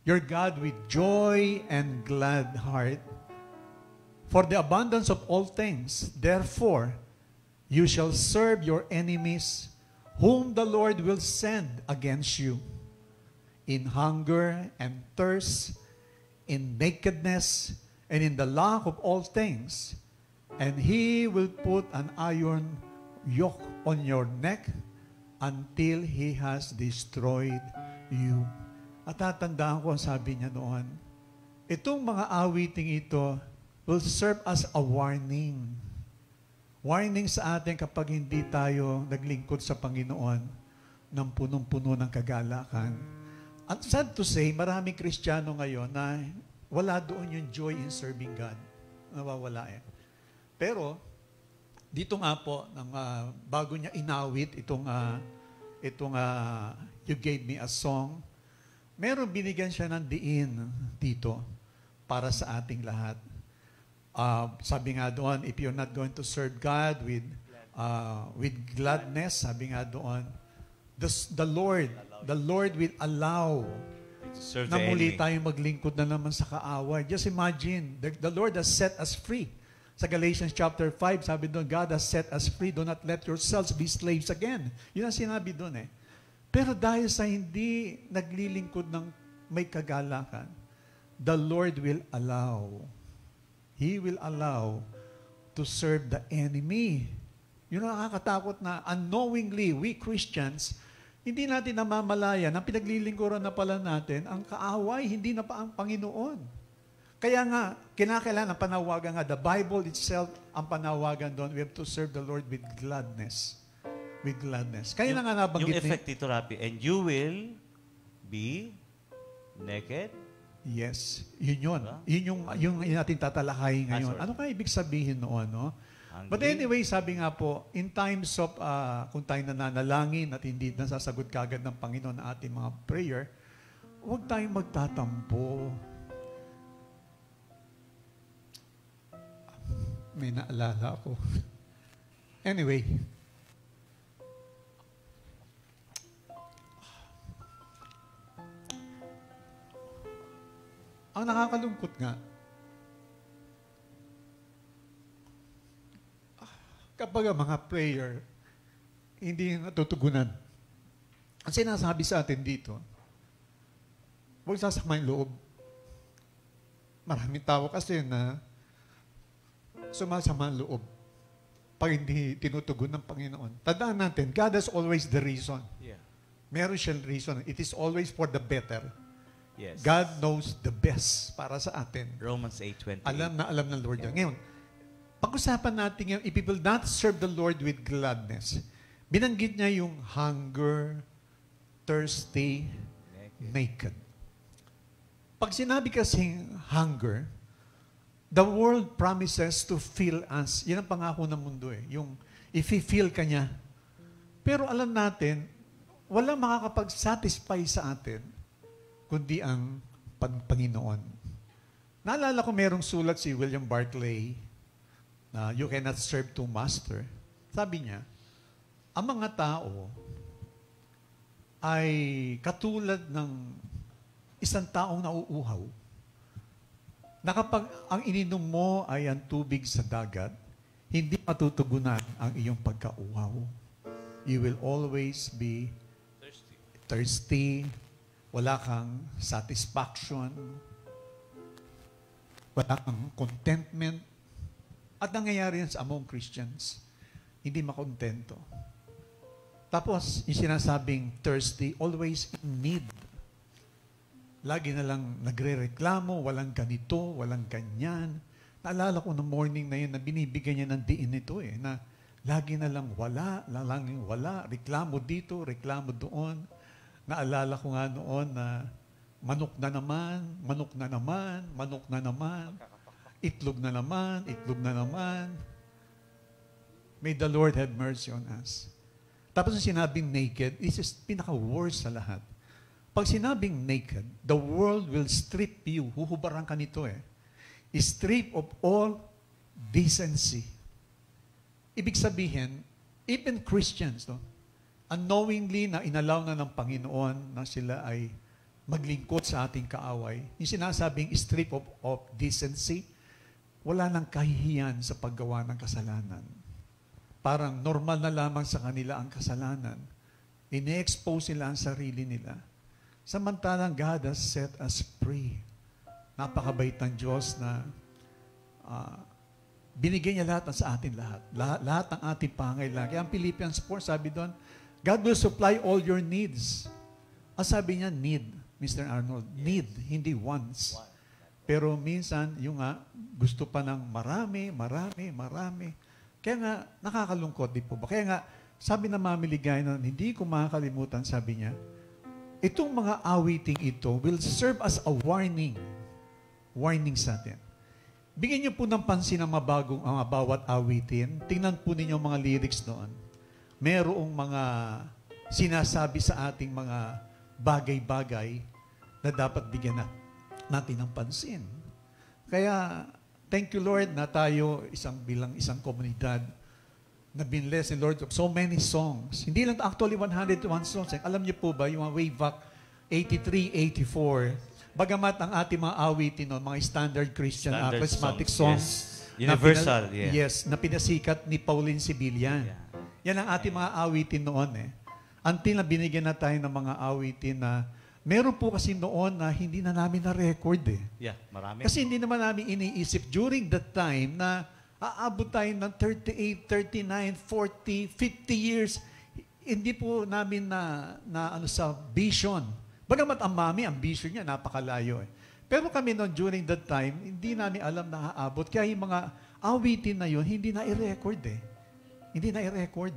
your God, with joy and glad heart, for the abundance of all things, therefore, you shall serve your enemies, whom the Lord will send against you, in hunger and thirst, in nakedness, and in the lack of all things. And He will put an iron yoke on your neck until He has destroyed you. At tatandaan ko, sabi niya noon, itong mga awiting ito will serve as a warning. Warning sa atin kapag hindi tayo naglingkod sa Panginoon ng punong-puno ng kagalakan. At sad to say, maraming Kristiyano ngayon na wala doon yung joy in serving God. Nawawala eh. Pero, dito nga po, bago niya inawit itong You Gave Me a Song, meron binigyan siya ng diin dito para sa ating lahat. Sabi nga doon, if you're not going to serve God with with gladness, sabi nga doon, the Lord will allow To serve na the muli enemy. tayong maglingkod na naman sa kaaway. Just imagine, the Lord has set us free. Sa Galatians chapter 5, sabi doon, God has set us free. Do not let yourselves be slaves again. Yun ang sinabi doon eh. Pero dahil sa hindi naglilingkod ng may kagalakan, the Lord will allow. He will allow to serve the enemy. Yun ang nakakatakot na unknowingly, we Christians, hindi natin namamalaya na pinaglilingkuran na pala natin, ang kaaway, hindi na pa ang Panginoon. Kaya nga, kinakailangan ang panawagan nga, the Bible itself, ang panawagan doon, we have to serve the Lord with gladness. With gladness. Kaya na nga nabanggit Yung effect dito, Rapi, and you will be naked. Yes, yun yun. Diba? Yun yung natin tatalakayin ngayon. sorry. Ano kaya ibig sabihin noon, no? Hungry. But anyway, sabi nga po, in times of, kung tayo nananalangin at hindi nasasagot kagad ng Panginoon na ating mga prayer, huwag tayong magtatampo. May naalala ako. Anyway, ang nakakalungkot nga, kapag ang mga prayer hindi natutugunan, ang sinasabi sa atin dito, huwag sasakma yung loob. Maraming tao kasi na sumasama ang loob pag hindi tinutugon ng Panginoon. Tandaan natin, God has always the reason. Yeah. Meron siyang reason. It is always for the better. Yes. God knows the best para sa atin. Romans 8:28. Alam ng Lord yan. Ngayon, pag-usapan natin yung, if we will not serve the Lord with gladness, binanggit niya yung hunger, thirsty, naked. Pag sinabi kasing hunger, the world promises to fill us. Yan ang pangako ng mundo eh. Yung i-fill ka niya. Pero alam natin, wala makakapag-satisfy sa atin kundi ang Panginoon. Naalala ko merong sulat si William Barclay na you cannot serve two master. Sabi niya, ang mga tao ay katulad ng isang taong nauuhaw na kapag ang ininom mo ay ang tubig sa dagat, hindi matutugunan ang iyong pagkauhaw. You will always be thirsty, wala kang satisfaction, wala kang contentment. At nangyayari yan sa among Christians, hindi makontento. Tapos, yung sinasabing thirsty, always in need. Lagi na lang nagre-reklamo, walang ganito, walang ganyan. Naalala ko ng morning na yun na binibigyan niya ng diin nito eh, na lagi na lang wala, reklamo dito, reklamo doon. Naalala ko nga noon na manok na naman, itlog na naman. May the Lord have mercy on us. Tapos yung sinabing naked, this is pinaka-worst sa lahat. Pag sinabing naked, the world will strip you. Huhubaran ka nito eh. Strip of all decency. Ibig sabihin, even Christians, no, unknowingly na inalaw na ng Panginoon na sila ay maglingkod sa ating kaaway, yung sinasabing strip of decency, wala nang kahihiyan sa paggawa ng kasalanan. Parang normal na lamang sa kanila ang kasalanan. Ine-expose nila ang sarili nila. Samantalang God has set us free. Napakabait ng Diyos na binigyan niya lahat sa atin lahat. Lahat ng ating pangailangan. Kaya ang Philippians 4, sabi doon, God will supply all your needs. Ang sabi niya, need, Mr. Arnold. Need, hindi wants. Pero minsan, yung nga, gusto pa ng marami. Kaya nga, nakakalungkot, di po ba? Kaya nga, sabi na Mami Ligay na hindi ko makakalimutan, sabi niya, itong mga awiting ito will serve as a warning. Warning sa atin. Bigyan niyo po ng pansin ang bawat awitin. Tingnan po ninyo ang mga lyrics doon. Merong mga sinasabi sa ating mga bagay-bagay na dapat bigyan natin ng pansin. Kaya, thank you Lord na tayo bilang isang komunidad na binless ni Lord of so many songs. Hindi lang actually 101 songs. Alam niyo po ba, yung mga way back 83, 84, bagamat ang ating mga awitin noon, mga standard Christian Standard charismatic songs, songs, yes. Universal, yes, na pinasikat ni Pauline Sibilian. Yeah. Yan ang ating mga awitin noon eh. Until na binigyan na tayo ng mga awitin na meron po kasi noon na hindi na namin na-record eh. Yeah, marami. Kasi hindi naman namin iniisip during that time na aabot tayo ng 38, 39, 40, 50 years. Hindi po namin na ano sa vision. Bagamat ang mami, ang vision niya, napakalayo eh. Pero kami noon during that time, hindi namin alam na aabot. Kaya yung mga awitin na yun, hindi na i-record eh. Hindi na i-record.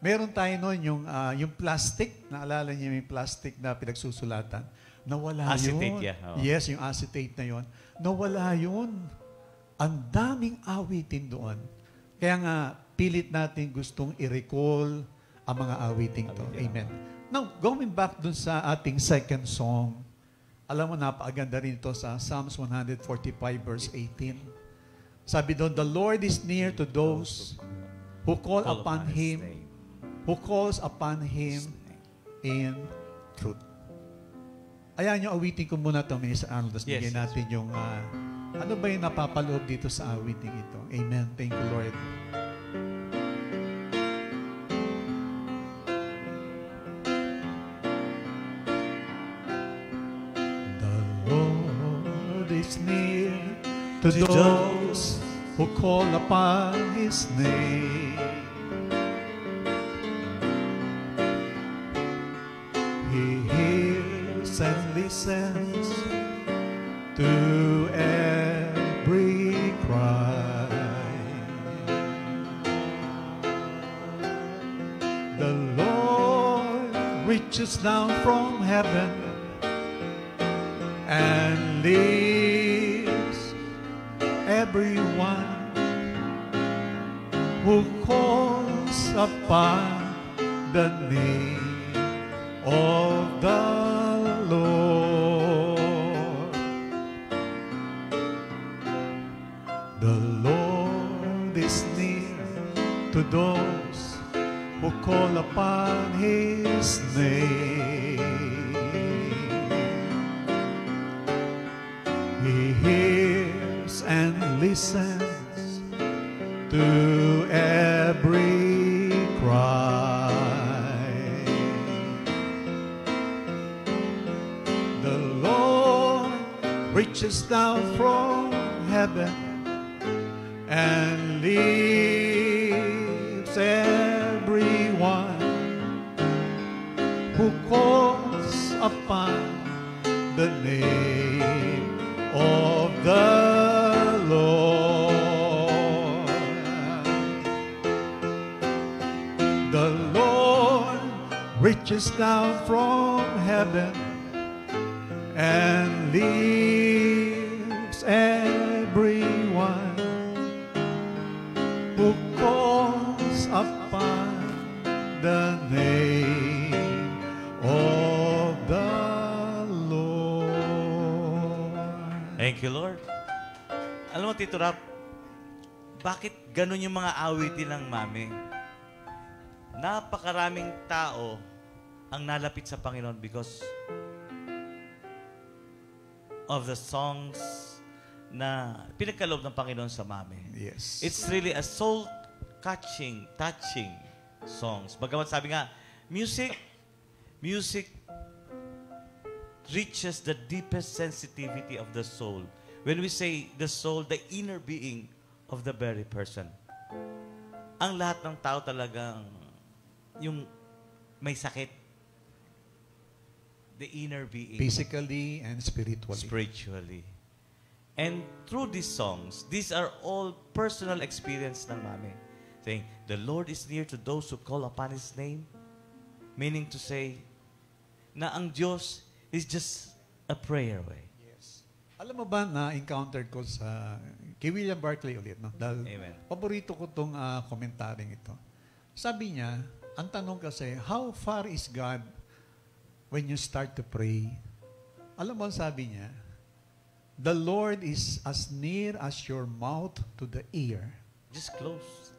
Meron tayo noon yung plastic, naalala niyo yung plastic na pinagsusulatan. Nawala Acetate, yun. yeah. Oh. Yes, yung acetate na yun. Nawala yun. Ang daming awitin doon. Kaya nga, pilit natin gustong i-recall ang mga awiting to. Amen. Now, going back dun sa ating second song, alam mo, napakaganda rin ito sa Psalms 145 verse 18. Sabi doon, the Lord is near to those who call upon Him, who calls upon Him in truth. Ayan yung awitin ko muna ito, Minister Arnold. Tapos Yes, bigyan natin yung, ano ba yung napapaloob dito sa awiting ito? Amen. Thank you, Lord. The Lord is near to those who call upon His name. He hears and listens to every cry. The Lord reaches down from heaven and leads everyone who calls upon the name of the Lord. The Lord is near to those who call upon His name. He hears and listens to every cry. The Lord reaches down from heaven and leaves everyone who calls upon the name of the Lord. The Lord reaches down from heaven and leaves everyone who calls upon the name of the Lord. Thank you, Lord. Alam mo, Tito Rap, bakit ganun yung mga awitin ng mami? Napakaraming tao ang nalapit sa Panginoon because of the songs na pinagkaloob ng Panginoon sa mami. Yes. It's really a soul-touching songs. Bagamat sabi nga, music reaches the deepest sensitivity of the soul. When we say the soul, the inner being of the very person. Ang lahat ng tao talagang yung may sakit. The inner being. Physically and spiritually. Spiritually. And through these songs, these are all personal experience ng mami. Saying, the Lord is near to those who call upon His name. Meaning to say, na ang Diyos is just a prayer away. Yes. Alam mo ba na encountered ko sa kay William Barclay ulit, no? Dahil Amen. paborito ko tong komentaring ito. Sabi niya, ang tanong kasi, how far is God when you start to pray? Alam mo, sabi niya, the Lord is as near as your mouth to the ear. Just close.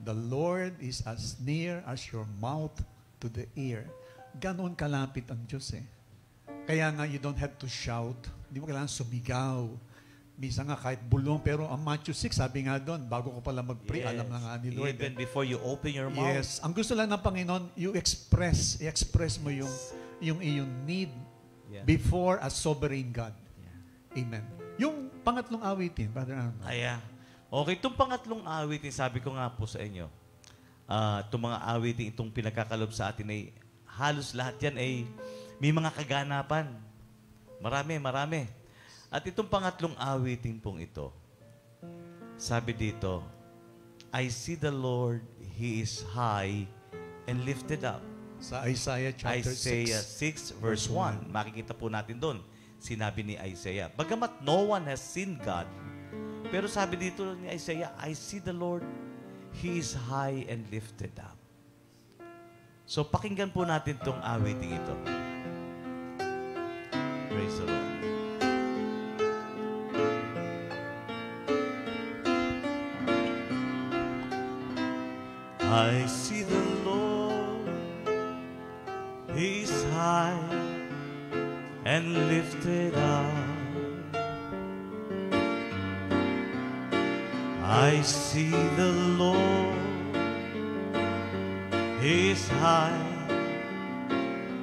The Lord is as near as your mouth to the ear. Ganon kalapit ang Diyos eh. Kaya nga, you don't have to shout. Hindi mo kailangan sumigaw. Minsan nga kahit bulong, pero ang Matthew 6, sabi nga doon, bago ko pala mag-pray, alam na nga ni Lord. Even before you open your mouth. Yes. Ang gusto lang ng Panginoon, i-express mo yung iyong need before a sovereign God. Amen. Yung pangatlong awitin, Brother Arnold. Okay, itong pangatlong awitin, sabi ko nga po sa inyo, itong mga awitin, itong pinagkakalob sa atin ay halos lahat yan ay may mga kaganapan. Marami. At itong pangatlong awitin pong ito, sabi dito, I see the Lord, He is high and lifted up. Sa Isaiah chapter 6 verse 1. Makikita po natin doon. Sinabi ni Isaiah. Bagamat no one has seen God, pero sabi dito ni Isaiah, I see the Lord, He is high and lifted up. So pakinggan po natin itong awiting ito. Praise the Lord. I see the Lord, He's high and lifted up. I see the Lord, He's high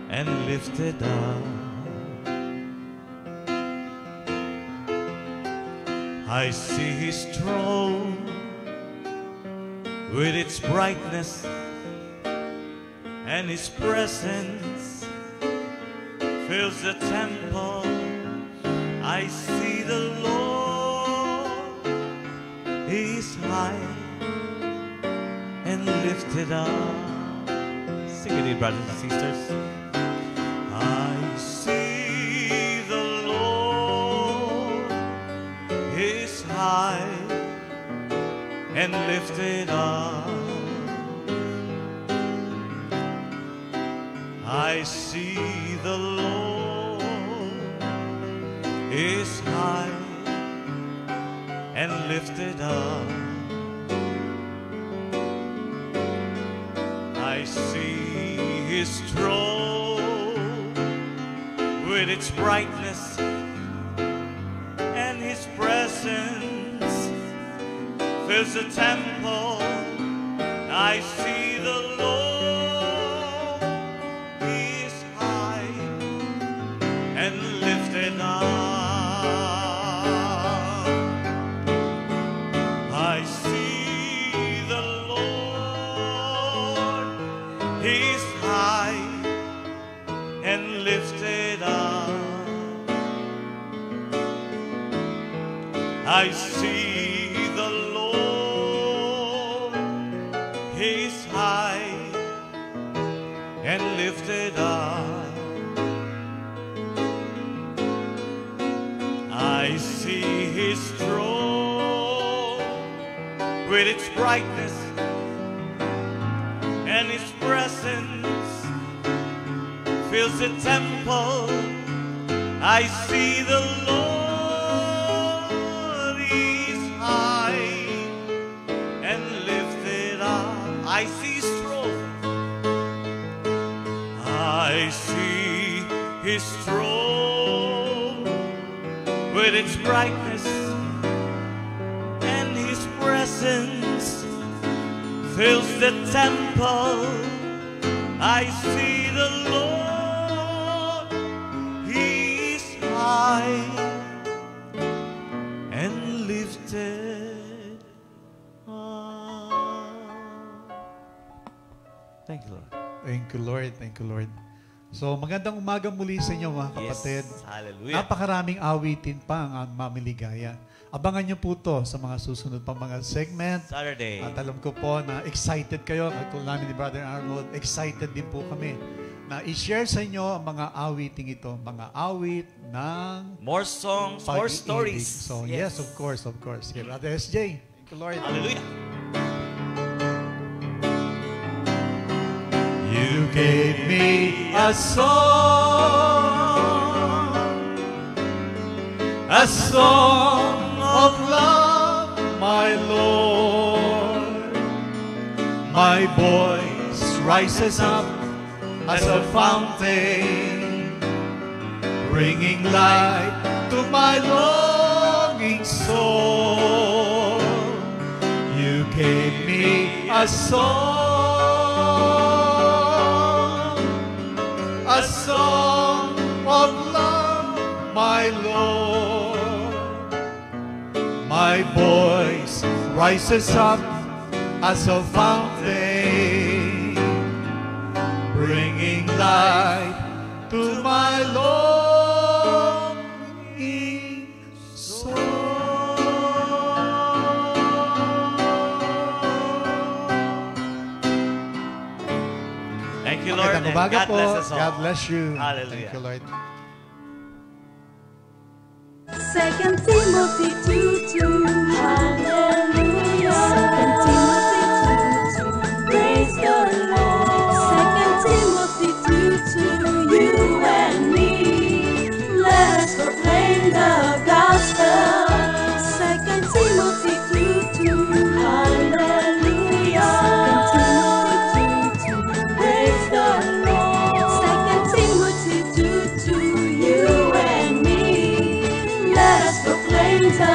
and lifted up. I see His throne with its brightness and His presence fills the temple. I see the Lord, He's high and lifted up. Sing it, brothers and sisters. I see the Lord, He's high and lifted up. I see the Lord is high and lifted up. I see His throne with its brightness and His presence fills the temple. I see the Lord, He is high and lifted up. I see the Lord, He is high and lifted up. I see the Lord, He's high and lifted up. I see His throne with its brightness and His presence fills the temple. I see the Lord is high and lifted up. I see His throne. I see His throne with its brightness and His presence fills the temple. I see the Lord, He is high and lifted up. Thank you, Lord. Thank you, Lord. Thank you, Lord. So, magandang umaga muli sa inyo, mga kapatid. Yes, hallelujah. Napakaraming awitin pa ang mamiligaya. Abangan niyo po to sa mga susunod pang mga segment. Saturday. At alam ko po na excited kayo. Katulad namin ni Brother Arnold, excited din po kami na i-share sa inyo ang mga awiting ito. Mga awit ng More songs, more pag-ibig. stories. So, yes, of course, of course. Here, Brother SJ. Thank you, Lord. Hallelujah. You gave me a song of love, my Lord. My voice rises up as a fountain, bringing light to my longing soul. You gave me a song of love, my Lord. My voice rises up as a fountain, bringing light to my longing soul. Thank you, Lord, and Magandang umaga God po. bless us all. God bless you. Hallelujah. Thank you, Lord. 2 Timothy 2:2. Hallelujah. 2 Timothy 2:2. Praise the Lord. 2 Timothy 2:2. You and me, let us proclaim the gospel. 2 Timothy 2:2. Hallelujah. 2 Timothy 2:2. Praise the Lord. 2 Timothy 2:2. You and me, let us proclaim the